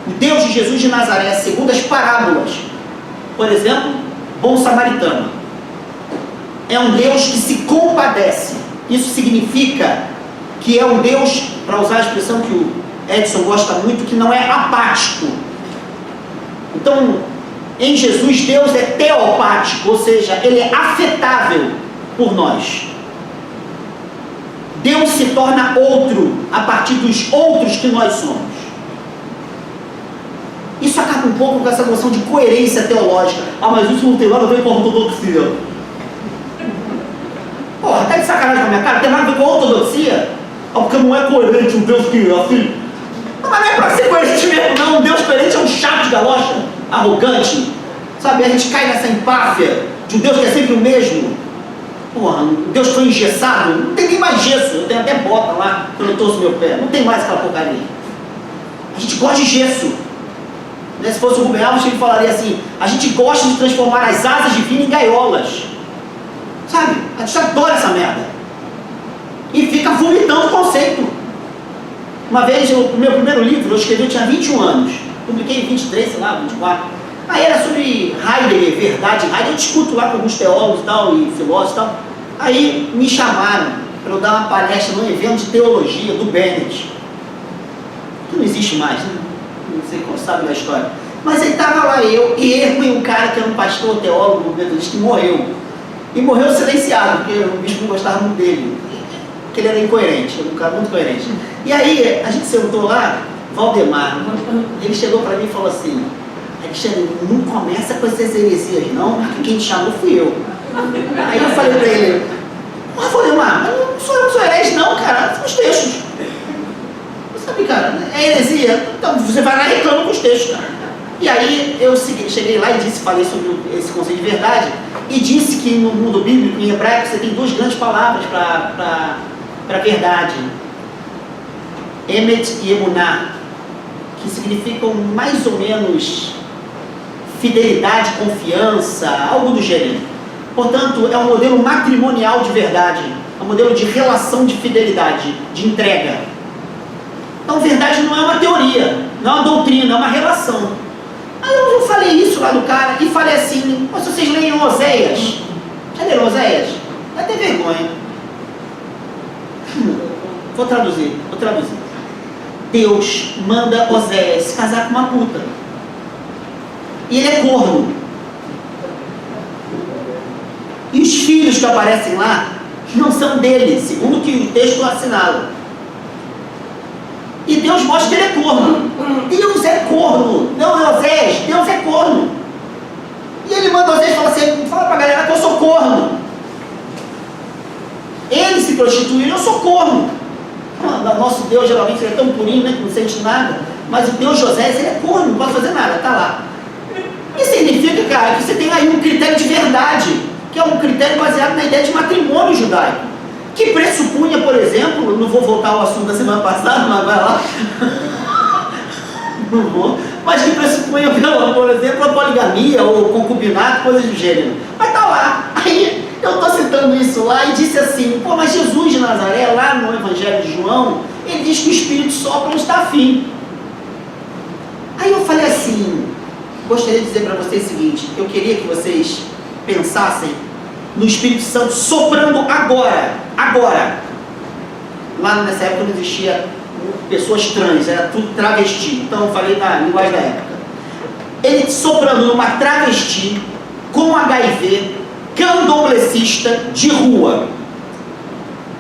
o Deus de Jesus de Nazaré, segundo as parábolas, por exemplo, bom samaritano, é um Deus que se compadece. Isso significa que é um Deus, para usar a expressão que o Edson gosta muito, que não é apático. Então, em Jesus, Deus é teopático, ou seja, ele é afetável por nós. Deus se torna outro a partir dos outros que nós somos. Isso acaba um pouco com essa noção de coerência teológica. Ah, mas isso não tem nada a ver com a ortodoxia. Porra, tá de sacanagem com a minha cara? Tem nada a ver com a ortodoxia? Ah, porque não é coerente um Deus que assim... Não, mas não é para ser coerente mesmo, não. Um Deus coerente é um chato de galocha, arrogante. Sabe, a gente cai nessa empáfia De um Deus que é sempre o mesmo? Porra, um Deus que foi engessado? Não tem nem mais gesso. Eu tenho até bota lá quando eu torço meu pé. Não tem mais aquela porcaria. A gente gosta de gesso. Se fosse o Rubem Alves, ele falaria assim: a gente gosta de transformar as asas divinas em gaiolas. Sabe? A gente adora essa merda. E fica vomitando o conceito. Uma vez, o meu primeiro livro, eu escrevi, eu tinha 21 anos. Publiquei em 23, sei lá, 24. Aí era sobre Heidegger, verdade, Heidegger. Eu discuto lá com alguns teólogos e tal, e filósofos e tal. Aí me chamaram para eu dar uma palestra num evento de teologia do Bennett. Que não existe mais, né? Não sei qual sabe da história. Mas aí estava lá eu e um cara que era um pastor teólogo metodista que morreu. E morreu silenciado, porque o bispo não gostava muito dele. Porque ele era incoerente, um cara muito coerente. E aí a gente sentou lá, Valdemar, ele chegou para mim e falou assim: Alexandre, não começa com essas heresias não, quem te chamou fui eu. Aí eu falei para ele: mas Valdemar, eu não sou herege não, cara, são os textos. Sabe, cara, é heresia, então você vai lá e reclama com os textos, cara. E aí eu cheguei lá e falei sobre esse conceito de verdade, e disse que no mundo bíblico, em hebraico, você tem duas grandes palavras para verdade: Emet e Emuná, que significam mais ou menos fidelidade, confiança, algo do gênero. Portanto, é um modelo matrimonial de verdade, é um modelo de relação de fidelidade, de entrega. Então, verdade não é uma teoria, não é uma doutrina, é uma relação. Aí eu falei isso lá do cara e falei assim: se vocês leem Oséias, já leram Oséias? Vai ter vergonha. Vou traduzir. Deus manda Oséias se casar com uma puta. E ele é corno. E os filhos que aparecem lá não são dele, segundo o que o texto assinala. E Deus mostra que ele é corno. Deus é corno. Não é Oséias, Deus é corno. E ele manda Oséias e fala assim: fala pra galera que eu sou corno. Ele se prostituiu, eu sou corno. Nosso Deus geralmente ele é tão purinho, né, que não sente nada. Mas o Deus de Oséias, ele é corno, não pode fazer nada, tá lá. Isso significa, cara, que você tem aí um critério de verdade, que é um critério baseado na ideia de matrimônio judaico, que pressupunha, por exemplo, não vou voltar ao assunto da semana passada, mas vai lá, não vou, mas que pressupunha, por exemplo, a poligamia ou concubinato, coisas do gênero. Mas tá lá. Aí eu estou citando isso lá e disse assim: pô, mas Jesus de Nazaré, lá no Evangelho de João, ele diz que o Espírito sopra onde está afim. Aí eu falei assim: gostaria de dizer para vocês o seguinte, eu queria que vocês pensassem no Espírito Santo soprando agora. Lá nessa época não existia pessoas trans, era tudo travesti, então eu falei na linguagem da época. Ele soprando numa travesti com HIV, candomblessista de rua,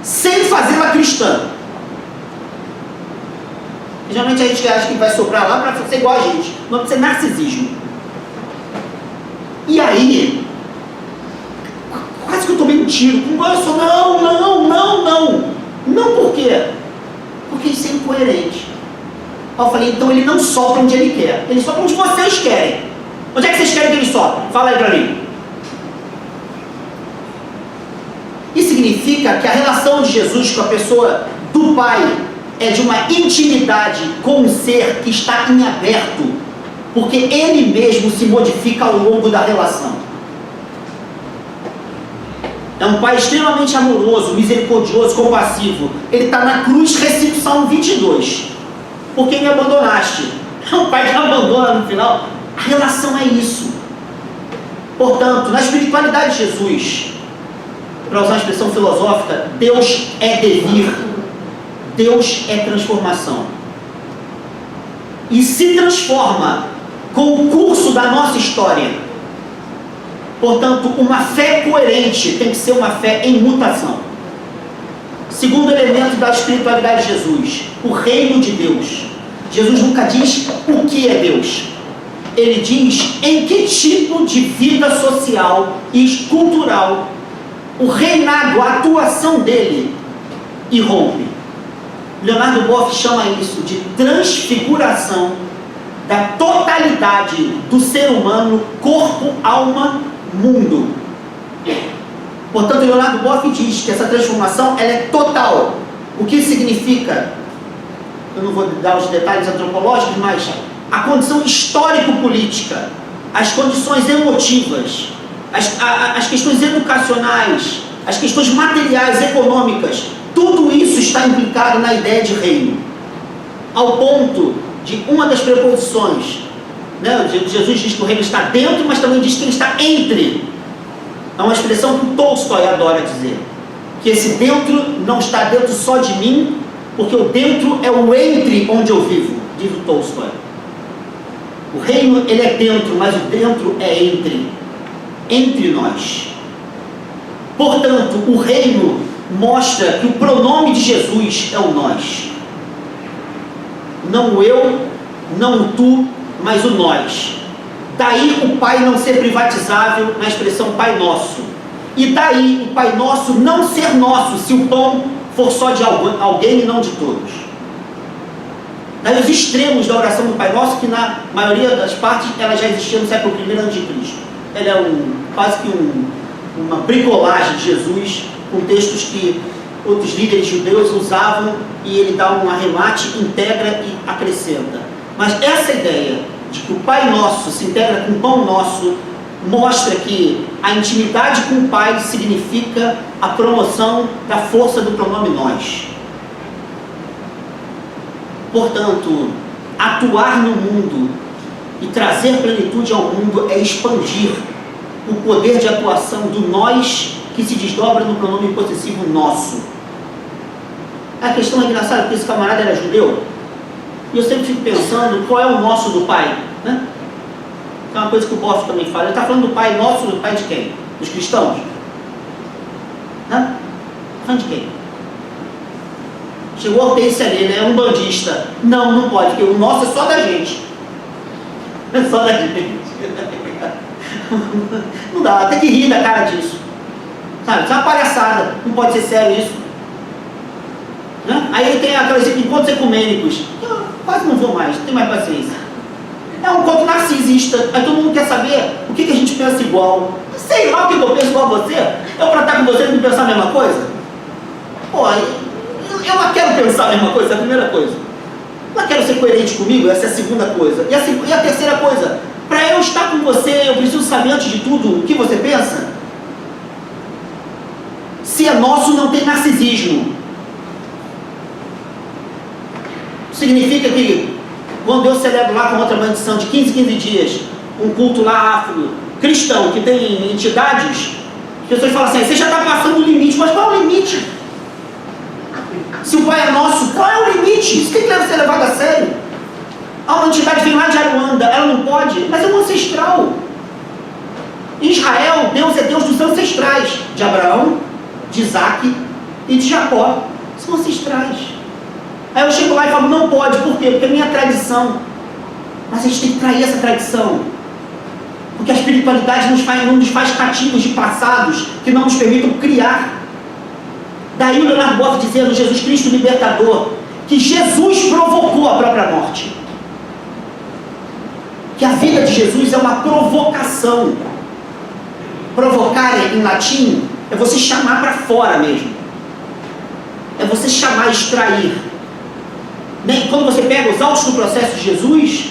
sem fazê-la cristã. Geralmente a gente acha que vai soprar lá para ser igual a gente, não precisa ser narcisismo. E aí, quase que eu tomei um tiro. Eu sou, não, por quê? Porque isso é incoerente. Aí eu falei: então ele não sopra onde ele quer, ele sopra onde vocês querem. Onde é que vocês querem que ele sopre? Fala aí pra mim. Isso significa que a relação de Jesus com a pessoa do Pai é de uma intimidade com um ser que está em aberto, porque ele mesmo se modifica ao longo da relação. É um Pai extremamente amoroso, misericordioso, compassivo. Ele está na cruz, recito Salmo 22. Por que me abandonaste? É um Pai que abandona no final. A relação é isso. Portanto, na espiritualidade de Jesus, para usar uma expressão filosófica, Deus é devir, Deus é transformação. E se transforma com o curso da nossa história. Portanto, uma fé coerente tem que ser uma fé em mutação. Segundo elemento da espiritualidade de Jesus, o reino de Deus. Jesus nunca diz o que é Deus. Ele diz em que tipo de vida social e cultural o reinado, a atuação dele irrompe. Leonardo Boff chama isso de transfiguração da totalidade do ser humano, corpo, alma, mundo. Portanto, Leonardo Boff diz que essa transformação ela é total. O que significa? Eu não vou dar os detalhes antropológicos, mas a condição histórico-política, as condições emotivas, as questões educacionais, as questões materiais, econômicas, tudo isso está implicado na ideia de reino. Ao ponto de uma das preposições, né, Jesus diz que o reino está dentro, mas também diz que ele está entre. É uma expressão que o Tolstói adora dizer, que esse dentro não está dentro só de mim, porque o dentro é o entre onde eu vivo, diz o Tolstói. O reino, ele é dentro, mas o dentro é entre nós. Portanto, o reino mostra que o pronome de Jesus é o nós. Não o eu, não o tu, mas o nós. Daí o Pai não ser privatizável na expressão Pai Nosso. E daí o Pai Nosso não ser nosso, se o pão for só de alguém e não de todos. Daí os extremos da oração do Pai Nosso, que na maioria das partes ela já existia no século I a.C. Ela é quase que uma bricolagem de Jesus, com textos que outros líderes judeus usavam, e ele dá um arremate, integra e acrescenta. Mas essa ideia de que o Pai Nosso se integra com o Pão Nosso mostra que a intimidade com o Pai significa a promoção da força do pronome nós. Portanto, atuar no mundo e trazer plenitude ao mundo é expandir o poder de atuação do nós que se desdobra no pronome possessivo nosso. A questão é engraçada porque esse camarada era judeu, e eu sempre fico pensando qual é o nosso do Pai, né? É uma coisa que o Boff também fala. Ele está falando do Pai Nosso, do Pai de quem? Dos cristãos? Né? Falando de quem? Chegou a Hortência ali, né? Um bandista. Não, não pode, porque o nosso é só da gente. É só da gente. Não dá, tem que rir da cara disso. Sabe? Isso é uma palhaçada. Não pode ser sério isso. Né? Aí tem aqueles encontros ecumênicos. Eu quase não vou mais, não tenho mais paciência. É um encontro narcisista. Aí todo mundo quer saber o que a gente pensa igual. Sei lá o que eu penso igual a você. Eu para estar com você não pensar a mesma coisa? Pô, eu não quero pensar a mesma coisa, é a primeira coisa. Eu não quero ser coerente comigo, essa é a segunda coisa. E a terceira coisa, para eu estar com você, eu preciso saber antes de tudo o que você pensa. Se é nosso, não tem narcisismo. Significa que quando eu celebro lá com outra mãe de santo de 15 dias, um culto lá afro-cristão, que tem entidades, as pessoas falam assim, você já está passando o limite, mas qual é o limite? Se o Pai é nosso, qual é o limite? Isso tem que ser levado a sério. Há uma entidade que vem lá de Aruanda, ela não pode, mas é um ancestral. Em Israel, Deus é Deus dos ancestrais, de Abraão, de Isaac e de Jacó. São ancestrais. Aí eu chego lá e falo, não pode, por quê? Porque é minha tradição. Mas a gente tem que trair essa tradição. Porque a espiritualidade não nos faz cativos de passados que não nos permitam criar. Daí o Leonardo Boff dizendo, Jesus Cristo libertador, que Jesus provocou a própria morte. Que a vida de Jesus é uma provocação. Provocar em latim é você chamar para fora mesmo. É você chamar, extrair. Quando você pega os autos do processo de Jesus,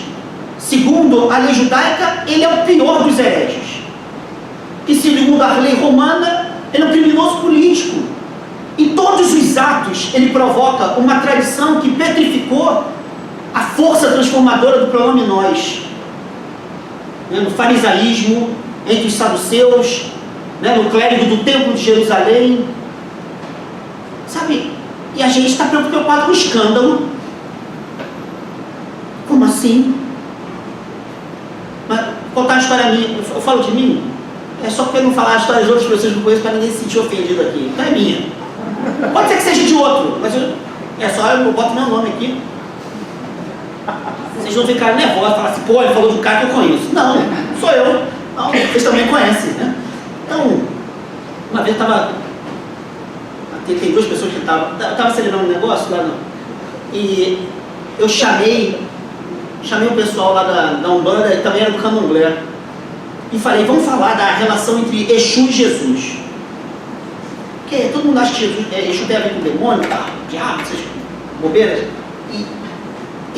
segundo a lei judaica, ele é o pior dos hereges. E segundo a lei romana, ele é um criminoso político. Em todos os atos, ele provoca uma tradição que petrificou a força transformadora do pronome nós. No farisaísmo, entre os saduceus, no clérigo do templo de Jerusalém. Sabe? E a gente está preocupado com o escândalo. Como assim? Mas contar a história minha, eu falo de mim, é só porque eu não falar a história de outras pessoas que eu conheço para ninguém se sentir ofendido aqui. Então é minha. Pode ser que seja de outro, mas eu boto meu nome aqui. Vocês não ficarem nervosos, falar assim, pô, ele falou de um cara que eu conheço. Não, sou eu. Não, vocês também conhecem, né? Então, uma vez eu estava. Tem duas pessoas que estava celebrando um negócio lá e eu chamei o pessoal lá da Umbanda, e também era do Candomblé. e falei, vamos falar da relação entre Exu e Jesus. Porque todo mundo acha que Exu tem a ver com o demônio, tá? Diabo, essas bobeiras. E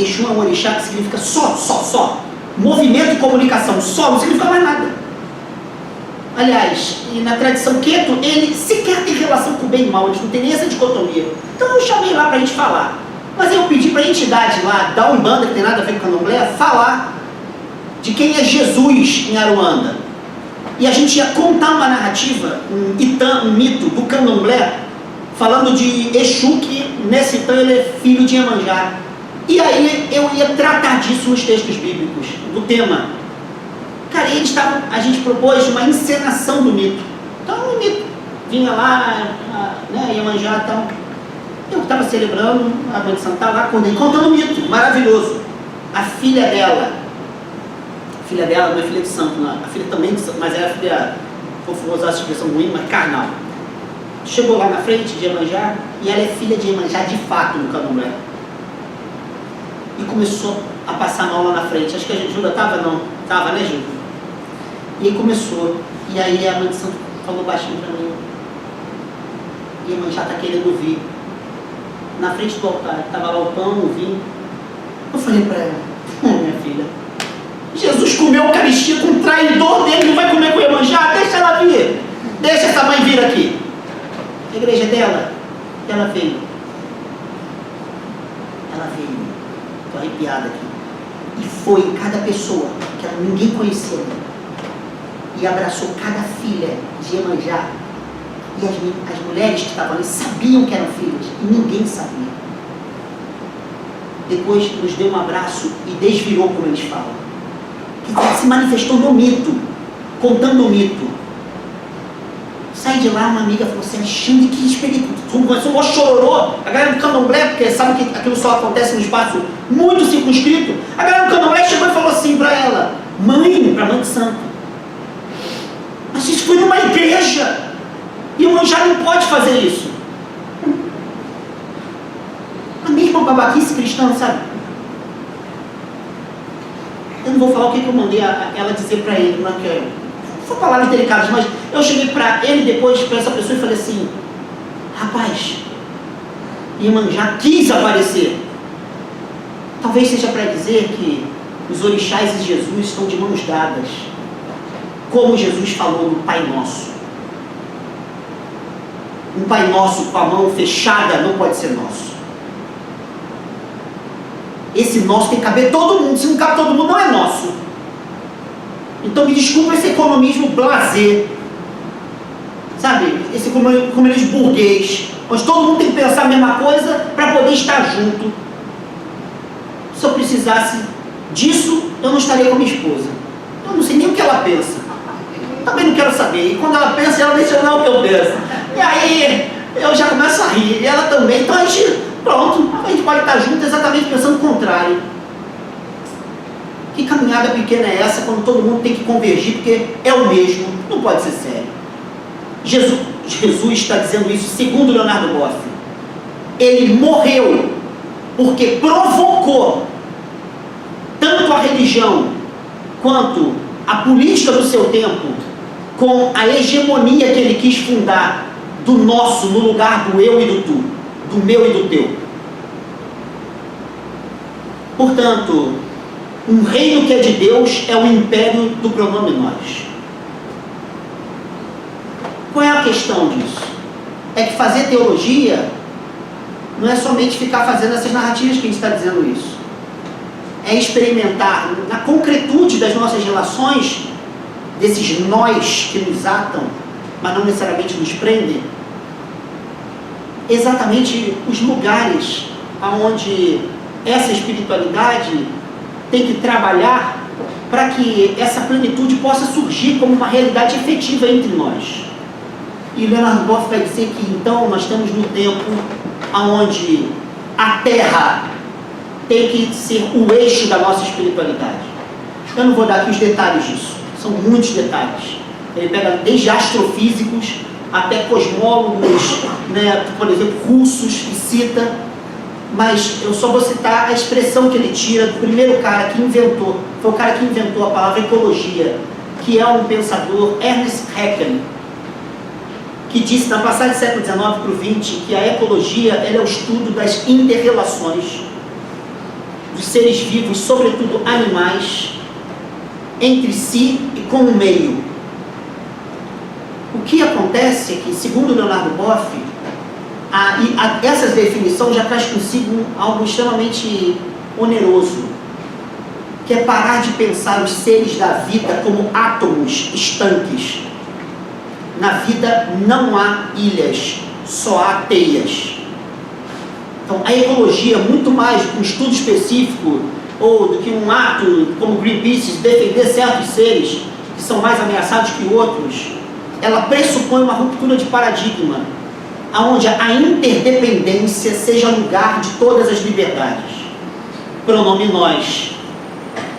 Exu é um orixá que significa só. Movimento e comunicação, só, não significa mais nada. Aliás, e na tradição Queto, ele sequer tem relação com o bem e mal, eles não tem nem essa dicotomia. Então eu chamei lá pra gente falar. Mas eu pedi pra entidade lá, da Umbanda, que tem nada a ver com a Candomblé, falar de quem é Jesus em Aruanda. E a gente ia contar uma narrativa, um mito do Candomblé, falando de Exu, que nesse Itã ele é filho de Iemanjá. E aí eu ia tratar disso nos textos bíblicos, do tema. Cara, a gente propôs uma encenação do mito. Então o mito vinha lá, né, Iemanjá e tal. Eu estava celebrando, a mãe de Santa estava lá contando um mito maravilhoso. A filha dela não é filha de santo, não. A filha também de santo, mas é a filha, vou usar essa expressão ruim, mas carnal. Chegou lá na frente de Iemanjá, e ela é filha de Iemanjá de fato no Candomblé. E começou a passar mal lá na frente. Acho que a Júlia estava, não? Estava, né, Júlia? E aí começou. E aí a mãe de santo falou baixinho para mim. E Iemanjá está querendo vir. Na frente do altar, estava lá o pão, o vinho. Eu falei para ela, minha filha, Jesus comeu a Eucaristia com o traidor dele, não vai comer com o Iemanjá? Deixa ela vir. Deixa essa mãe vir aqui. A igreja dela, ela veio. Estou arrepiada aqui. E foi cada pessoa que ninguém conhecia. E abraçou cada filha de Iemanjá. E as mulheres que estavam ali sabiam que eram filhas. E ninguém sabia. Depois nos deu um abraço e desvirou, como eles falam. Que se manifestou no mito, contando o mito. Sai de lá, uma amiga falou assim, Alexandre, que experiência. Começou um chororô. A galera do Candomblé, porque sabe que aquilo só acontece num espaço muito circunscrito. A galera do Candomblé chegou e falou assim para ela, para mãe de santo, mas isso foi numa igreja. E o Iemanjá não pode fazer isso. A mesma babaquice cristã, sabe? Eu não vou falar o que eu mandei ela dizer para ele, não quero. Foi palavras delicadas, mas eu cheguei para ele depois, para essa pessoa, e falei assim, rapaz, Iemanjá quis aparecer. Talvez seja para dizer que os orixás e Jesus estão de mãos dadas, como Jesus falou no Pai Nosso. Um Pai Nosso com a mão fechada não pode ser nosso. Esse nosso tem que caber todo mundo. Se não cabe todo mundo, não é nosso. Então me desculpa esse economismo blasé, sabe? Esse economismo burguês, onde todo mundo tem que pensar a mesma coisa para poder estar junto. Se eu precisasse disso, eu não estaria com minha esposa. Eu não sei nem o que ela pensa. Também não quero saber. E quando ela pensa, ela deixa não o que eu penso. E aí eu já começo a rir. E ela também. Então a gente, pronto, a gente pode estar junto exatamente pensando o contrário. Que caminhada pequena é essa quando todo mundo tem que convergir porque é o mesmo? Não pode ser sério. Jesus está dizendo isso segundo Leonardo Boff. Ele morreu porque provocou tanto a religião quanto a política do seu tempo com a hegemonia que ele quis fundar do nosso no lugar do eu e do tu, do meu e do teu. Portanto, um reino que é de Deus é o império do pronome nós. Qual é a questão disso? É que fazer teologia não é somente ficar fazendo essas narrativas que a gente está dizendo isso. É experimentar na concretude das nossas relações, desses nós que nos atam, mas não necessariamente nos prendem, exatamente os lugares onde essa espiritualidade tem que trabalhar para que essa plenitude possa surgir como uma realidade efetiva entre nós. E Leonardo Boff vai dizer que então nós estamos no tempo onde a Terra tem que ser o eixo da nossa espiritualidade. Eu não vou dar aqui os detalhes disso, são muitos detalhes. Ele pega desde astrofísicos até cosmólogos, né, por exemplo, russos, e cita, mas eu só vou citar a expressão que ele tira do primeiro cara que inventou, foi o cara que inventou a palavra ecologia, que é um pensador, Ernest Haeckel, que disse na passagem do século XIX para o XX que a ecologia ela é o estudo das inter-relações dos seres vivos, sobretudo animais, entre si e com o meio. O que acontece é que, segundo Leonardo Boff, essa definição já traz consigo algo extremamente oneroso, que é parar de pensar os seres da vida como átomos estanques. Na vida não há ilhas, só há teias. Então, a ecologia, muito mais um estudo específico, ou do que um ato como Greenpeace, defender certos seres que são mais ameaçados que outros, ela pressupõe uma ruptura de paradigma, onde a interdependência seja lugar de todas as liberdades. Pronome nós.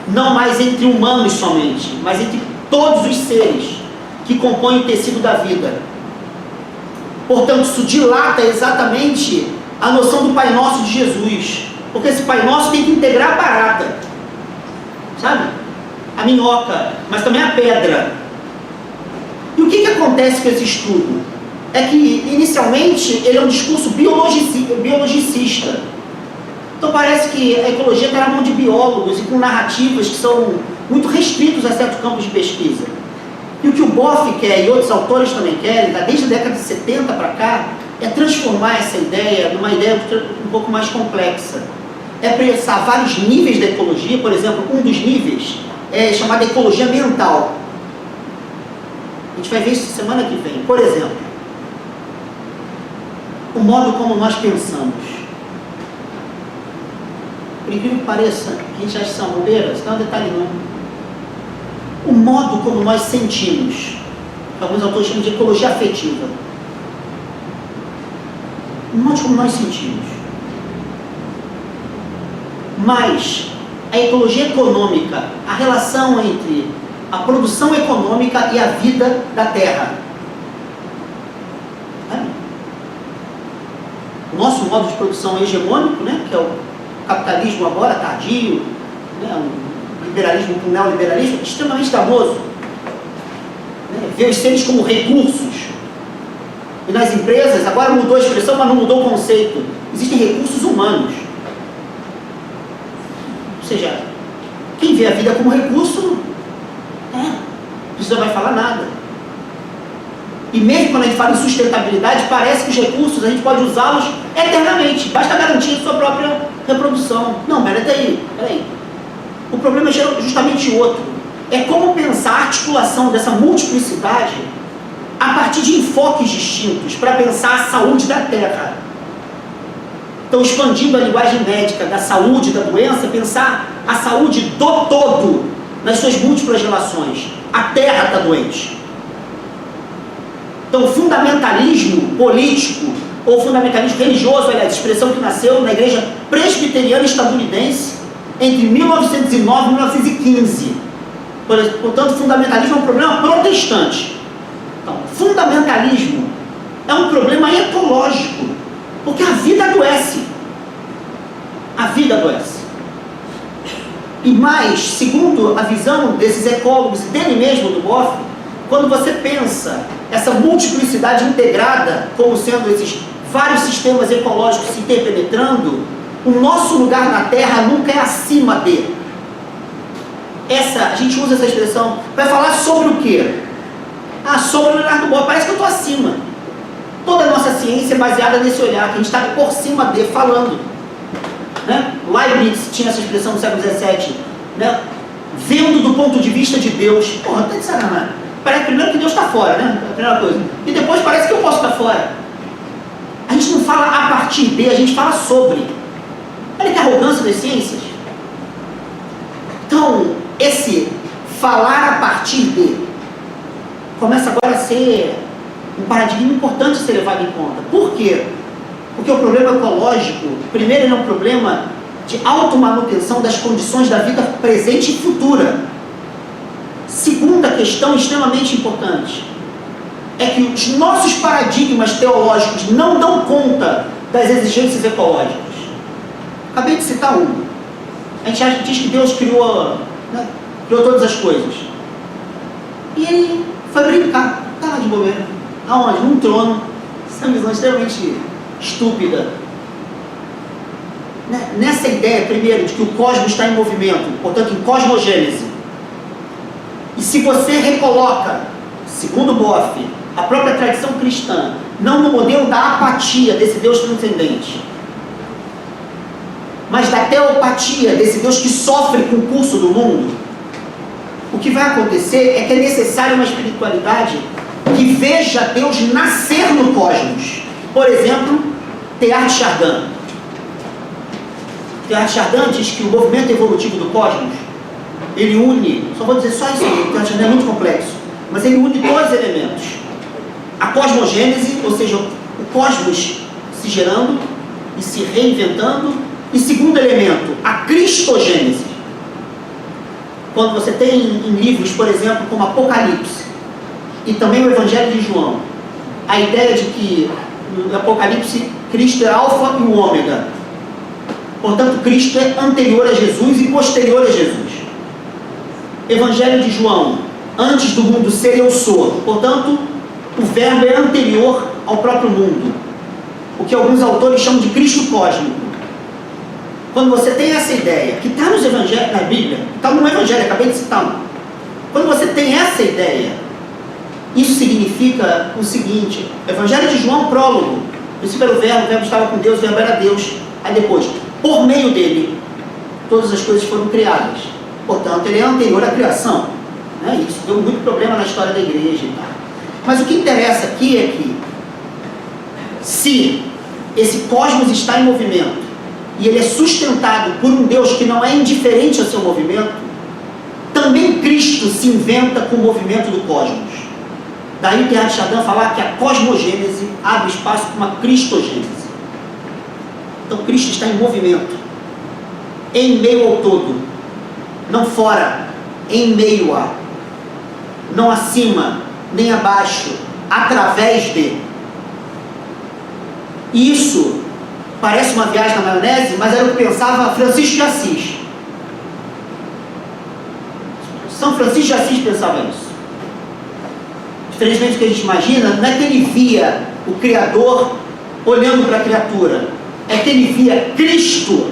Não mais entre humanos somente, mas entre todos os seres que compõem o tecido da vida. Portanto, isso dilata exatamente a noção do Pai Nosso de Jesus, porque esse Pai Nosso tem que integrar a barata, sabe? A minhoca, mas também a pedra. E o que acontece com esse estudo? É que, inicialmente, ele é um discurso biologicista. Então parece que a ecologia está na mão de biólogos e com narrativas que são muito restritos a certos campos de pesquisa. E o que o Boff quer, e outros autores também querem, desde a década de 70 para cá, é transformar essa ideia numa ideia um pouco mais complexa. É pensar vários níveis da ecologia. Por exemplo, um dos níveis é chamado ecologia mental. A gente vai ver isso semana que vem. Por exemplo, o modo como nós pensamos. Por incrível que pareça, a gente acha que são bobeiras, não é um detalhe não. O modo como nós sentimos, alguns autores chamam de ecologia afetiva. O modo como nós sentimos. Mas a ecologia econômica, a relação entre a produção econômica e a vida da terra. O nosso modo de produção é hegemônico, né, que é o capitalismo agora tardio, né, um liberalismo com neoliberalismo extremamente danoso, né, vê os seres como recursos. E nas empresas, agora mudou a expressão, mas não mudou o conceito. Existem recursos humanos. Ou seja, quem vê a vida como recurso, não precisa mais falar nada. E mesmo quando a gente fala em sustentabilidade, parece que os recursos a gente pode usá-los eternamente. Basta garantir a sua própria reprodução. Não, peraí. O problema é justamente outro. É como pensar a articulação dessa multiplicidade a partir de enfoques distintos para pensar a saúde da Terra. Então, expandindo a linguagem médica da saúde da doença, pensar a saúde do todo nas suas múltiplas relações. A Terra está doente. Então, o fundamentalismo político ou fundamentalismo religioso, aliás, expressão que nasceu na igreja presbiteriana estadunidense entre 1909 e 1915. Portanto, fundamentalismo é um problema protestante. Então, fundamentalismo é um problema ecológico, porque a vida adoece. A vida adoece. E mais, segundo a visão desses ecólogos e dele mesmo, do Boff, quando você pensa essa multiplicidade integrada como sendo esses vários sistemas ecológicos se interpenetrando, o nosso lugar na Terra nunca é acima de. A gente usa essa expressão, vai falar sobre o quê? Sobre o Leonardo Boff, parece que eu estou acima. Toda a nossa ciência é baseada nesse olhar, que a gente está por cima de, falando. Né? Leibniz tinha essa expressão no século XVII, né? Vendo do ponto de vista de Deus. Porra, tá de sacanagem. Parece primeiro que Deus está fora, né? A primeira coisa. E depois parece que eu posso estar fora. A gente não fala a partir de, a gente fala sobre. Olha que arrogância das ciências. Então, esse falar a partir de começa agora a ser um paradigma importante a ser levado em conta. Por quê? Porque o problema ecológico, primeiro, ele é um problema de automanutenção das condições da vida presente e futura. Segunda questão extremamente importante é que os nossos paradigmas teológicos não dão conta das exigências ecológicas. Acabei de citar um. A gente diz que Deus criou, né, criou todas as coisas. E ele foi brincar, estava de bobeira. Aonde? Num trono. Essa é uma visão extremamente estúpida. Nessa ideia, primeiro, de que o cosmos está em movimento, portanto, em cosmogênese. E se você recoloca, segundo Boff, a própria tradição cristã, não no modelo da apatia desse Deus transcendente, mas da teopatia desse Deus que sofre com o curso do mundo, o que vai acontecer é que é necessária uma espiritualidade que veja Deus nascer no cosmos. Por exemplo, Teilhard de Chardin. Teilhard de Chardin diz que o movimento evolutivo do cosmos, ele une, só vou dizer só isso aí, Teilhard de Chardin é muito complexo, mas ele une dois elementos. A cosmogênese, ou seja, o cosmos se gerando e se reinventando, e segundo elemento, a cristogênese. Quando você tem em livros, por exemplo, como Apocalipse, e também o Evangelho de João, a ideia de que no Apocalipse Cristo é alfa e o ômega. Portanto, Cristo é anterior a Jesus e posterior a Jesus. Evangelho de João, antes do mundo ser, eu sou. Portanto, o verbo é anterior ao próprio mundo. O que alguns autores chamam de Cristo cósmico. Quando você tem essa ideia, que está nos evangelhos, na Bíblia, está no Evangelho, acabei de citar um. Quando você tem essa ideia, isso significa o seguinte: Evangelho de João, prólogo. No princípio era o verbo estava com Deus, o verbo era Deus. Aí depois, por meio dele, todas as coisas foram criadas. Portanto, ele é anterior à criação. Isso deu muito problema na história da igreja e tal. Mas o que interessa aqui é que, se esse cosmos está em movimento, e ele é sustentado por um Deus que não é indiferente ao seu movimento, também Cristo se inventa com o movimento do cosmos. Daí Teilhard de Chardin falar que a cosmogênese abre espaço para uma cristogênese. Então Cristo está em movimento, em meio ao todo, não fora, em meio a, não acima, nem abaixo, através de. E isso parece uma viagem na maionese, mas era o que pensava Francisco de Assis. São Francisco de Assis pensava isso. Diferentemente do que a gente imagina, não é que ele via o Criador olhando para a criatura, é que ele via Cristo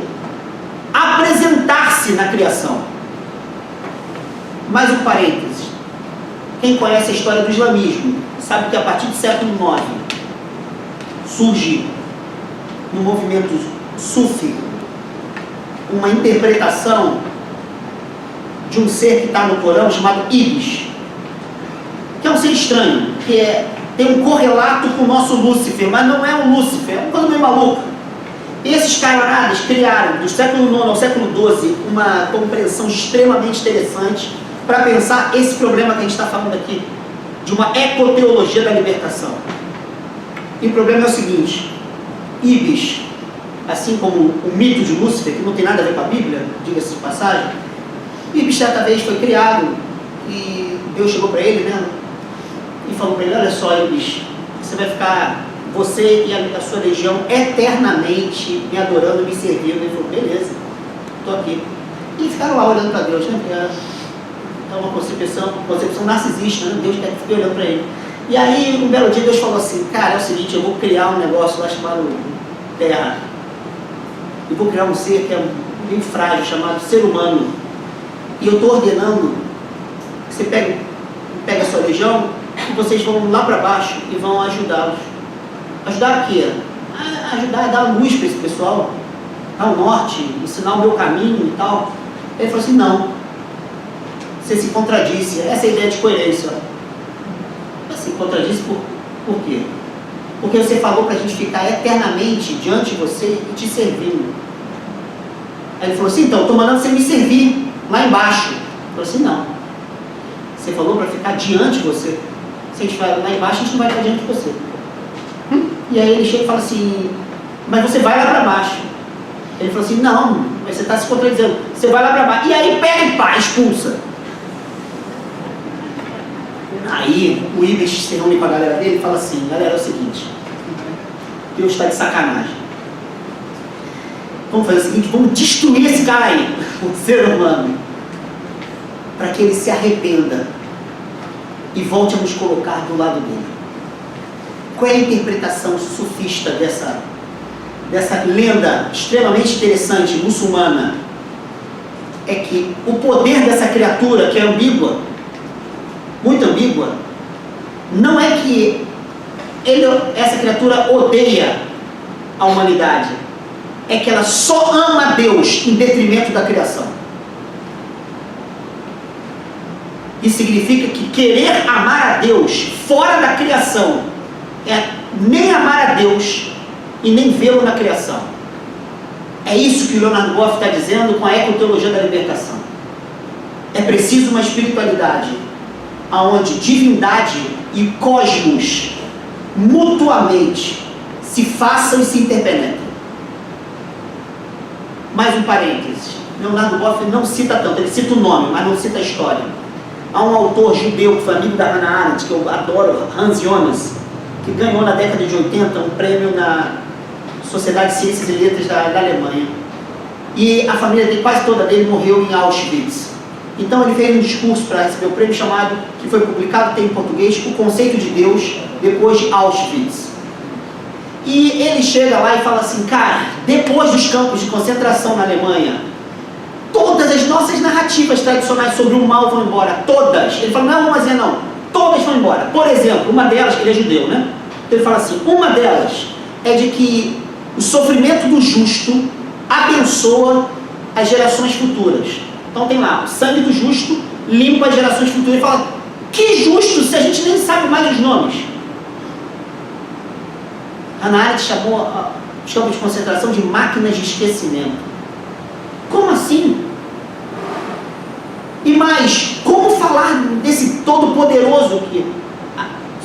apresentar-se na criação. Mais um parênteses. Quem conhece a história do islamismo sabe que a partir do século IX surge no movimento sufi uma interpretação de um ser que está no Corão chamado Ibis, que é um ser estranho, que tem um correlato com o nosso Lúcifer, mas não é um Lúcifer, é uma coisa meio maluca. Esses camaradas criaram, do século IX ao século XII, uma compreensão extremamente interessante para pensar esse problema que a gente está falando aqui, de uma ecoteologia da libertação. E o problema é o seguinte: Ibis, assim como o mito de Lúcifer, que não tem nada a ver com a Bíblia, diga-se de passagem, Ibis certa vez foi criado e Deus chegou para ele, e falou para ele: olha só, Ibis, você vai ficar, você e a sua legião, eternamente me adorando, me servindo. Ele falou: beleza, estou aqui. E ficaram lá olhando para Deus, é uma concepção narcisista, Deus quer que fique olhando para ele. E aí, um belo dia, Deus falou assim: cara, é o seguinte, eu vou criar um negócio lá chamado Terra. E vou criar um ser que é bem frágil, chamado ser humano. E eu estou ordenando que você pega a sua legião e vocês vão lá para baixo e vão ajudá-los. Ajudar a quê? Ajudar a dar luz para esse pessoal, dar o norte, ensinar o meu caminho e tal. Ele falou assim: não. Você se contradisse. Essa é a ideia de coerência. Você se contradisse por quê? Porque você falou para a gente ficar eternamente diante de você e te servindo. Aí ele falou assim: então, estou mandando você me servir lá embaixo. Eu falei assim: não. Você falou para ficar diante de você. Se a gente vai lá embaixo, a gente não vai estar diante de você. E aí ele chega e fala assim: mas você vai lá para baixo. Ele falou assim: não, mas você está se contradizendo. Você vai lá para baixo. E aí pega e pá, expulsa. Aí o Ibis se reúne com a galera dele e fala assim: galera, é o seguinte, Deus está de sacanagem. Vamos fazer o seguinte, vamos destruir esse cara aí, o ser humano, para que ele se arrependa. e volte a nos colocar do lado dele. Qual é a interpretação sufista dessa lenda extremamente interessante, muçulmana? É que o poder dessa criatura, que é ambígua, muito ambígua, não é que essa criatura odeia a humanidade, é que ela só ama Deus em detrimento da criação. Isso significa que querer amar a Deus fora da criação é nem amar a Deus e nem vê-lo na criação. É isso que o Leonardo Boff está dizendo com a ecoteologia da libertação. É preciso uma espiritualidade onde divindade e cosmos mutuamente se façam e se interpenetrem. Mais um parênteses. Leonardo Boff não cita tanto, ele cita o nome, mas não cita a história. Há um autor judeu que foi amigo da Hannah Arendt, que eu adoro, Hans Jonas, que ganhou na década de 80 um prêmio na Sociedade de Ciências e Letras da Alemanha. E a família dele, quase toda dele, morreu em Auschwitz. Então ele fez um discurso para receber o prêmio chamado, que foi publicado, tem em português, O Conceito de Deus depois de Auschwitz. E ele chega lá e fala assim, cara, depois dos campos de concentração na Alemanha, todas as nossas narrativas tradicionais sobre o mal vão embora, todas. Ele fala, não, mas não, todas vão embora. Por exemplo, uma delas, ele é judeu, né? Então ele fala assim, uma delas é de que o sofrimento do justo abençoa as gerações futuras. Então tem lá, o sangue do justo limpa as gerações futuras. Ele fala, que justo se a gente nem sabe mais os nomes? Hannah Arendt chamou os campos de concentração de máquinas de esquecimento. Como assim? E mais, como falar desse todo-poderoso que,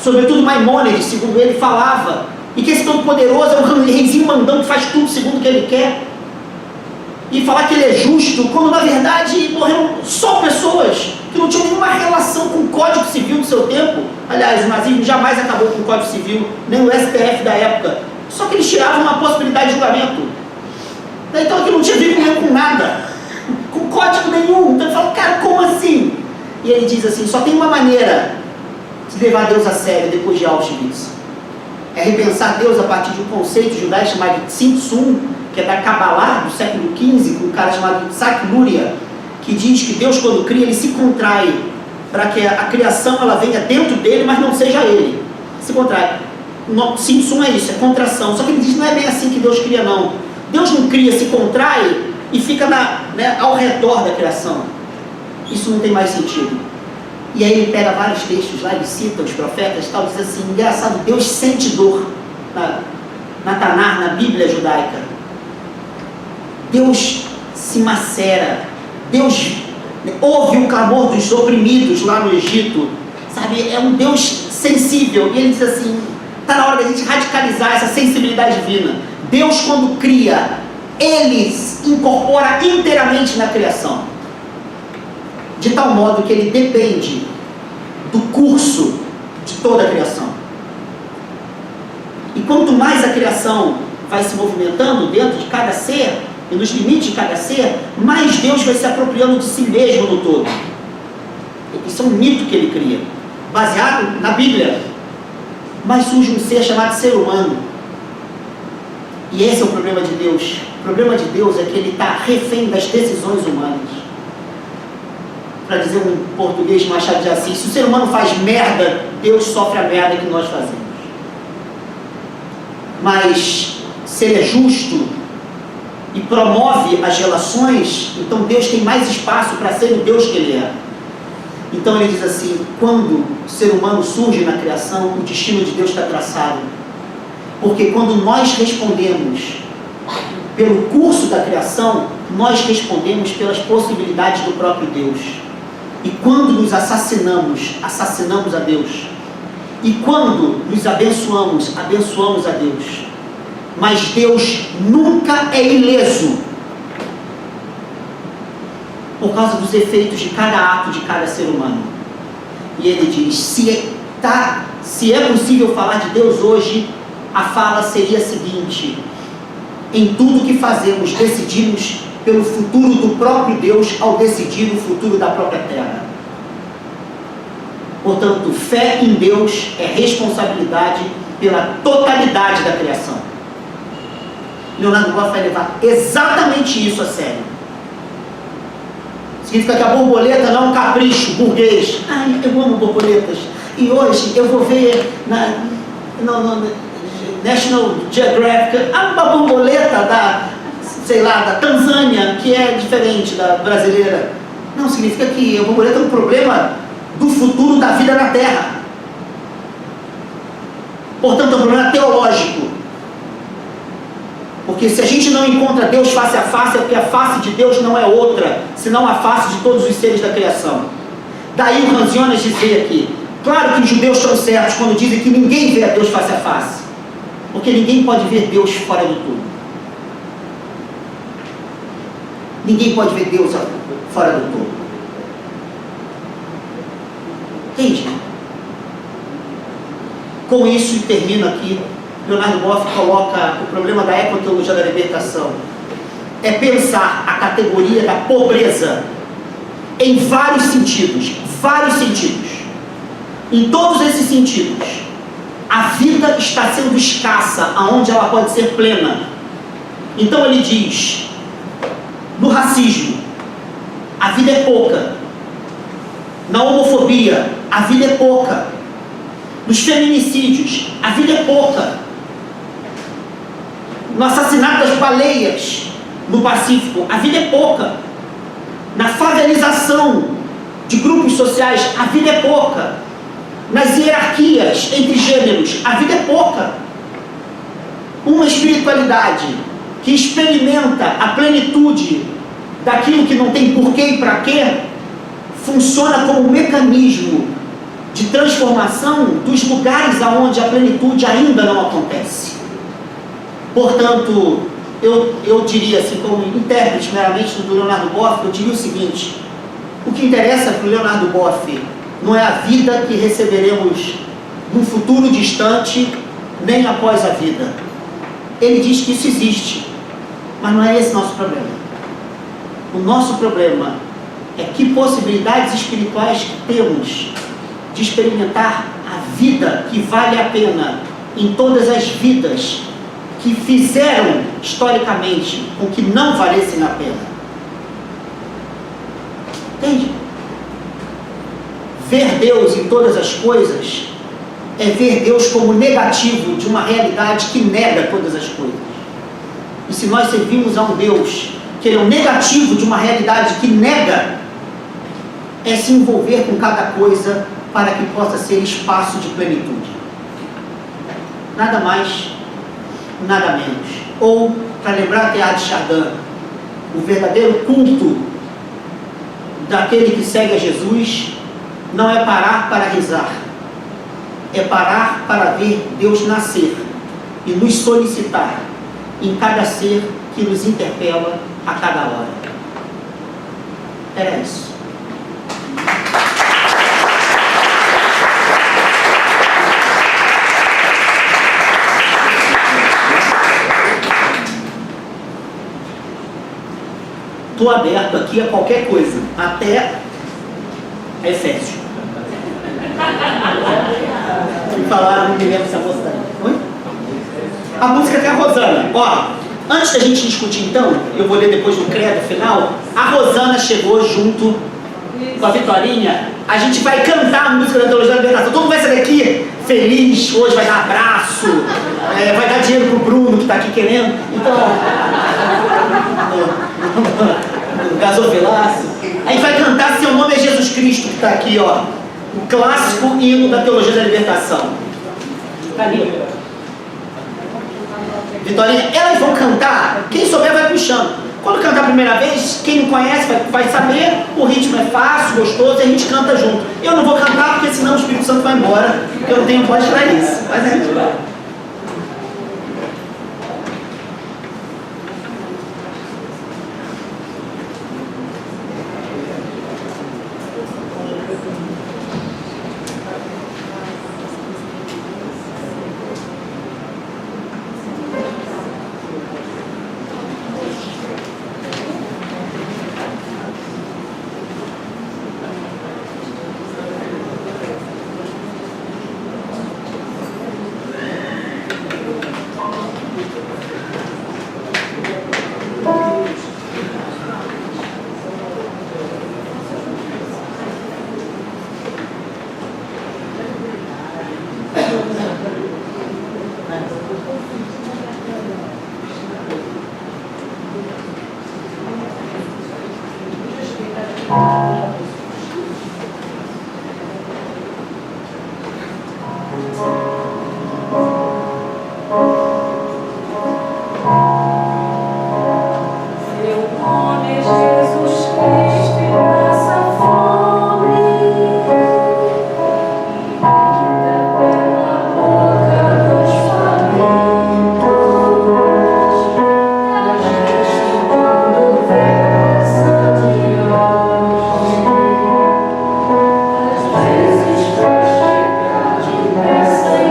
sobretudo Maimônides, segundo ele, falava, e que esse todo-poderoso é um reizinho mandão que faz tudo segundo o que ele quer, e falar que ele é justo, quando na verdade morreram só pessoas que não tinham nenhuma relação com o Código Civil do seu tempo. Aliás, o nazismo jamais acabou com o Código Civil, nem o STF da época, só que eles tiravam uma possibilidade de julgamento. Então aquilo não tinha vínculo com nada, com código nenhum. Então ele fala, cara, como assim? E ele diz assim, só tem uma maneira de levar Deus a sério depois de Auschwitz. É repensar Deus a partir de um conceito judaico chamado de Tzimtzum, que é da Kabbalah do século XV, com um cara chamado Yitzhak Luria, que diz que Deus, quando cria, ele se contrai para que a criação ela venha dentro dele, mas não seja ele. Se contrai. Tzimtzum é isso, é contração. Só que ele diz que não é bem assim que Deus cria, não. Deus não cria, se contrai e fica ao redor da criação. Isso não tem mais sentido. E aí ele pega vários textos lá, ele cita os profetas e tal, diz assim, engraçado, Deus sente dor na Tanar, na Bíblia judaica. Deus se macera, Deus ouve o clamor dos oprimidos lá no Egito, sabe, é um Deus sensível. E ele diz assim, está na hora da gente radicalizar essa sensibilidade divina. Deus, quando cria, ele se incorpora inteiramente na criação, de tal modo que ele depende do curso de toda a criação. E quanto mais a criação vai se movimentando dentro de cada ser, e nos limites de cada ser, mais Deus vai se apropriando de si mesmo no todo. Isso é um mito que ele cria, baseado na Bíblia. Mas surge um ser chamado ser humano. E esse é o problema de Deus. O problema de Deus é que ele está refém das decisões humanas. Para dizer um português Machado de Assis, se o ser humano faz merda, Deus sofre a merda que nós fazemos. Mas se ele é justo e promove as relações, então Deus tem mais espaço para ser o Deus que ele é. Então ele diz assim, quando o ser humano surge na criação, o destino de Deus está traçado. Porque quando nós respondemos pelo curso da criação, nós respondemos pelas possibilidades do próprio Deus. E quando nos assassinamos, assassinamos a Deus. E quando nos abençoamos, abençoamos a Deus. Mas Deus nunca é ileso por causa dos efeitos de cada ato de cada ser humano. E ele diz, se é possível falar de Deus hoje, a fala seria a seguinte: em tudo que fazemos, decidimos pelo futuro do próprio Deus ao decidir o futuro da própria terra. Portanto, fé em Deus é responsabilidade pela totalidade da criação. Leonardo Boff vai levar exatamente isso a sério. Significa que a borboleta não é um capricho burguês. Ai, eu amo borboletas. E hoje eu vou ver no National Geographic uma borboleta da Tanzânia, que é diferente da brasileira. Não, significa que a borboleta é um problema do futuro da vida na Terra. Portanto, é um problema teológico. Porque se a gente não encontra Deus face a face, é porque a face de Deus não é outra, senão a face de todos os seres da criação. Daí o Hans Jonas dizia aqui, claro que os judeus estão certos quando dizem que ninguém vê a Deus face a face. Porque ninguém pode ver Deus fora do tudo. Ninguém pode ver Deus fora do tudo. Entende? Com isso, e termino aqui, Leonardo Boff coloca o problema da ecoteologia da libertação. É pensar a categoria da pobreza em vários sentidos. Vários sentidos. Em todos esses sentidos, a vida está sendo escassa, aonde ela pode ser plena. Então ele diz, no racismo, a vida é pouca. Na homofobia, a vida é pouca. Nos feminicídios, a vida é pouca. No assassinato das baleias no Pacífico, a vida é pouca. Na favelização de grupos sociais, a vida é pouca. Nas hierarquias entre gêneros, a vida é pouca. Uma espiritualidade que experimenta a plenitude daquilo que não tem porquê e para quê, funciona como um mecanismo de transformação dos lugares aonde a plenitude ainda não acontece. Portanto, eu diria assim, como intérprete meramente do Leonardo Boff, eu diria o seguinte: o que interessa para o Leonardo Boff não é a vida que receberemos num futuro distante, nem após a vida. Ele diz que isso existe, mas não é esse nosso problema. O nosso problema é que possibilidades espirituais que temos de experimentar a vida que vale a pena em todas as vidas que fizeram historicamente com que não valessem a pena. Entende? Ver Deus em todas as coisas é ver Deus como negativo de uma realidade que nega todas as coisas. E se nós servimos a um Deus que ele é um negativo de uma realidade que nega, é se envolver com cada coisa para que possa ser espaço de plenitude. Nada mais, nada menos. Ou, para lembrar Teilhard de Chardin, o verdadeiro culto daquele que segue a Jesus não é parar para rezar, é parar para ver Deus nascer e nos solicitar em cada ser que nos interpela a cada hora. Era isso. Estou aberto aqui a qualquer coisa, até Efésios. Me falaram, não me lembro se a moça está aí. Oi? A música tem a Rosana. Ó, antes da gente discutir então, eu vou ler depois no credo final, a Rosana chegou junto com a Vitorinha. A gente vai cantar a música da Teologia da Libertação. Todo mundo vai sair daqui feliz, hoje vai dar abraço, vai dar dinheiro pro Bruno que está aqui querendo. Então, gasofilaço. A gente vai cantar Seu Nome é Jesus Cristo, que está aqui, ó. O clássico hino da Teologia da Libertação. Cadê? Vitorinha, elas vão cantar, quem souber vai puxando. Quando cantar a primeira vez, quem não conhece vai saber, o ritmo é fácil, gostoso, e a gente canta junto. Eu não vou cantar porque senão o Espírito Santo vai embora, porque eu não tenho voz para isso. Mas a gente vai. Às vezes pra chegar depressa e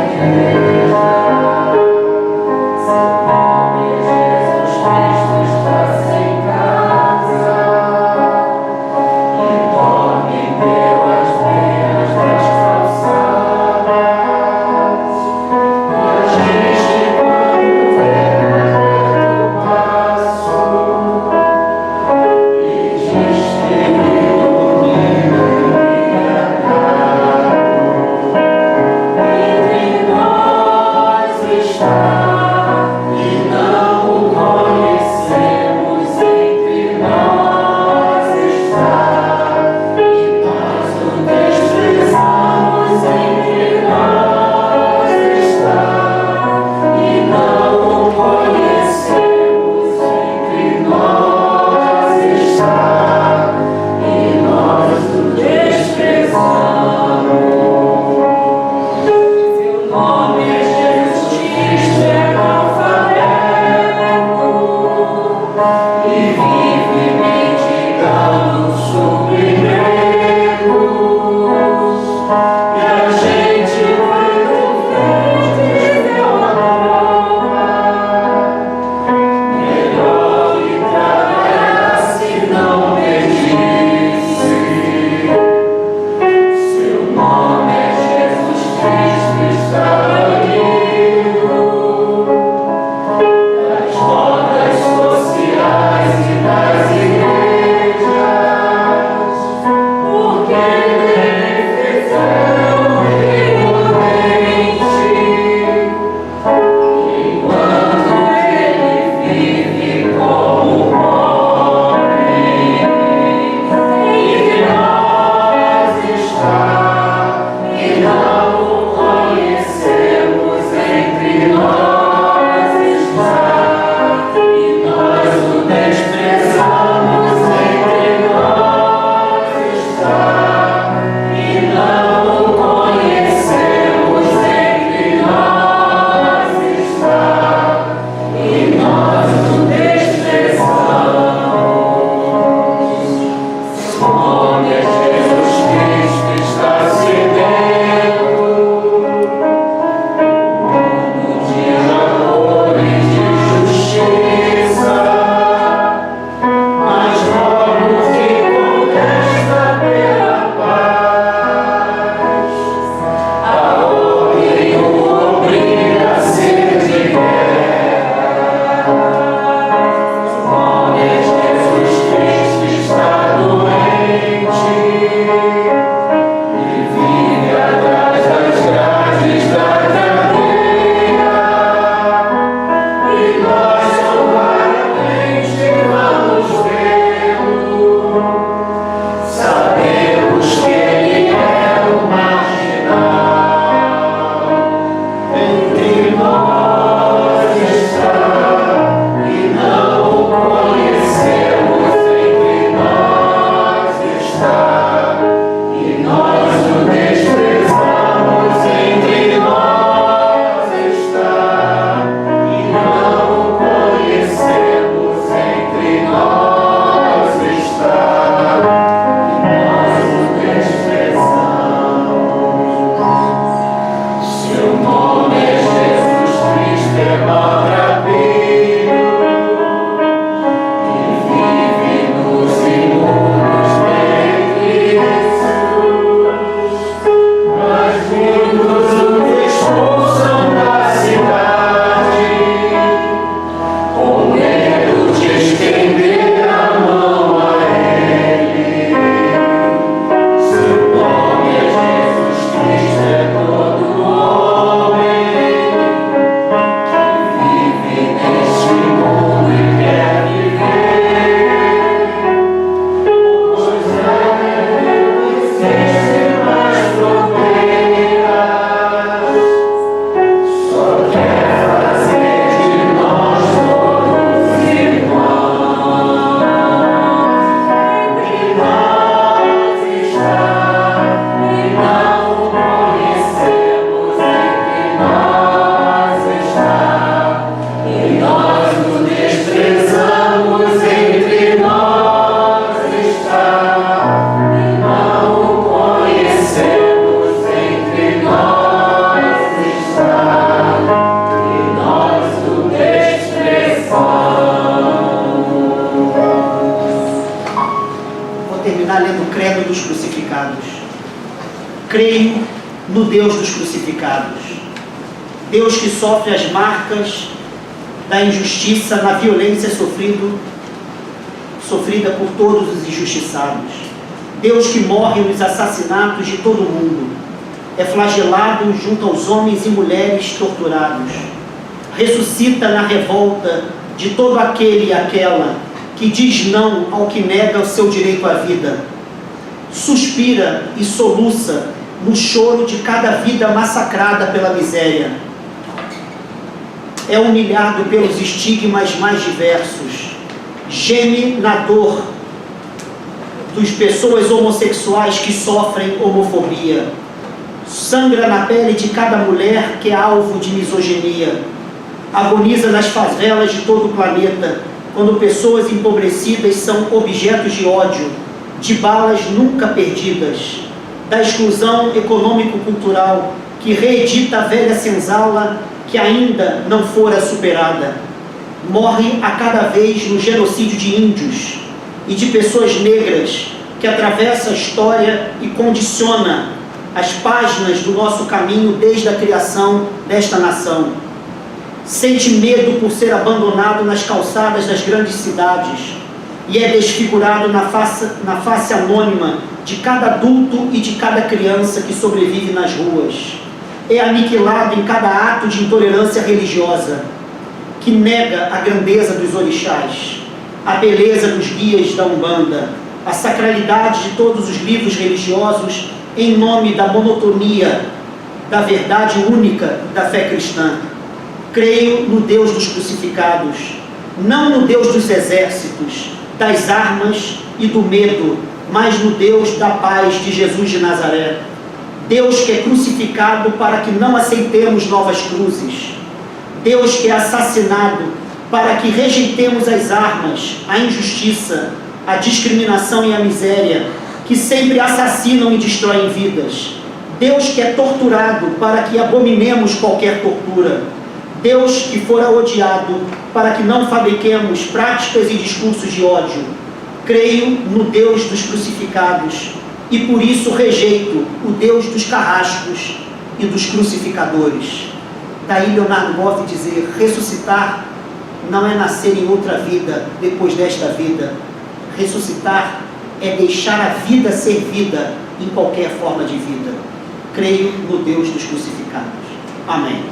Creio no Deus dos crucificados. Deus que sofre as marcas da injustiça na violência sofrida por todos os injustiçados. Deus que morre nos assassinatos de todo mundo. É flagelado junto aos homens e mulheres torturados. Ressuscita na revolta de todo aquele e aquela que diz não ao que nega o seu direito à vida. Suspira e soluça no choro de cada vida massacrada pela miséria. É humilhado pelos estigmas mais diversos. Geme na dor das pessoas homossexuais que sofrem homofobia. Sangra na pele de cada mulher que é alvo de misoginia. Agoniza nas favelas de todo o planeta, quando pessoas empobrecidas são objetos de ódio, de balas nunca perdidas, da exclusão econômico-cultural que reedita a velha senzala que ainda não fora superada. Morre a cada vez no genocídio de índios e de pessoas negras que atravessa a história e condiciona as páginas do nosso caminho desde a criação desta nação. Sente medo por ser abandonado nas calçadas das grandes cidades e é desfigurado na face anônima de cada adulto e de cada criança que sobrevive nas ruas. É aniquilado em cada ato de intolerância religiosa que nega a grandeza dos orixás, a beleza dos guias da Umbanda, a sacralidade de todos os livros religiosos em nome da monotonia da verdade única da fé cristã. Creio no Deus dos crucificados, não no Deus dos exércitos, das armas e do medo, mas no Deus da paz de Jesus de Nazaré. Deus que é crucificado para que não aceitemos novas cruzes. Deus que é assassinado para que rejeitemos as armas, a injustiça, a discriminação e a miséria, que sempre assassinam e destroem vidas. Deus que é torturado para que abominemos qualquer tortura. Deus que fora odiado para que não fabriquemos práticas e discursos de ódio. Creio no Deus dos crucificados e por isso rejeito o Deus dos carrascos e dos crucificadores. Daí Leonardo Boff dizer: ressuscitar não é nascer em outra vida depois desta vida. Ressuscitar é deixar a vida ser vida em qualquer forma de vida. Creio no Deus dos crucificados. Amém.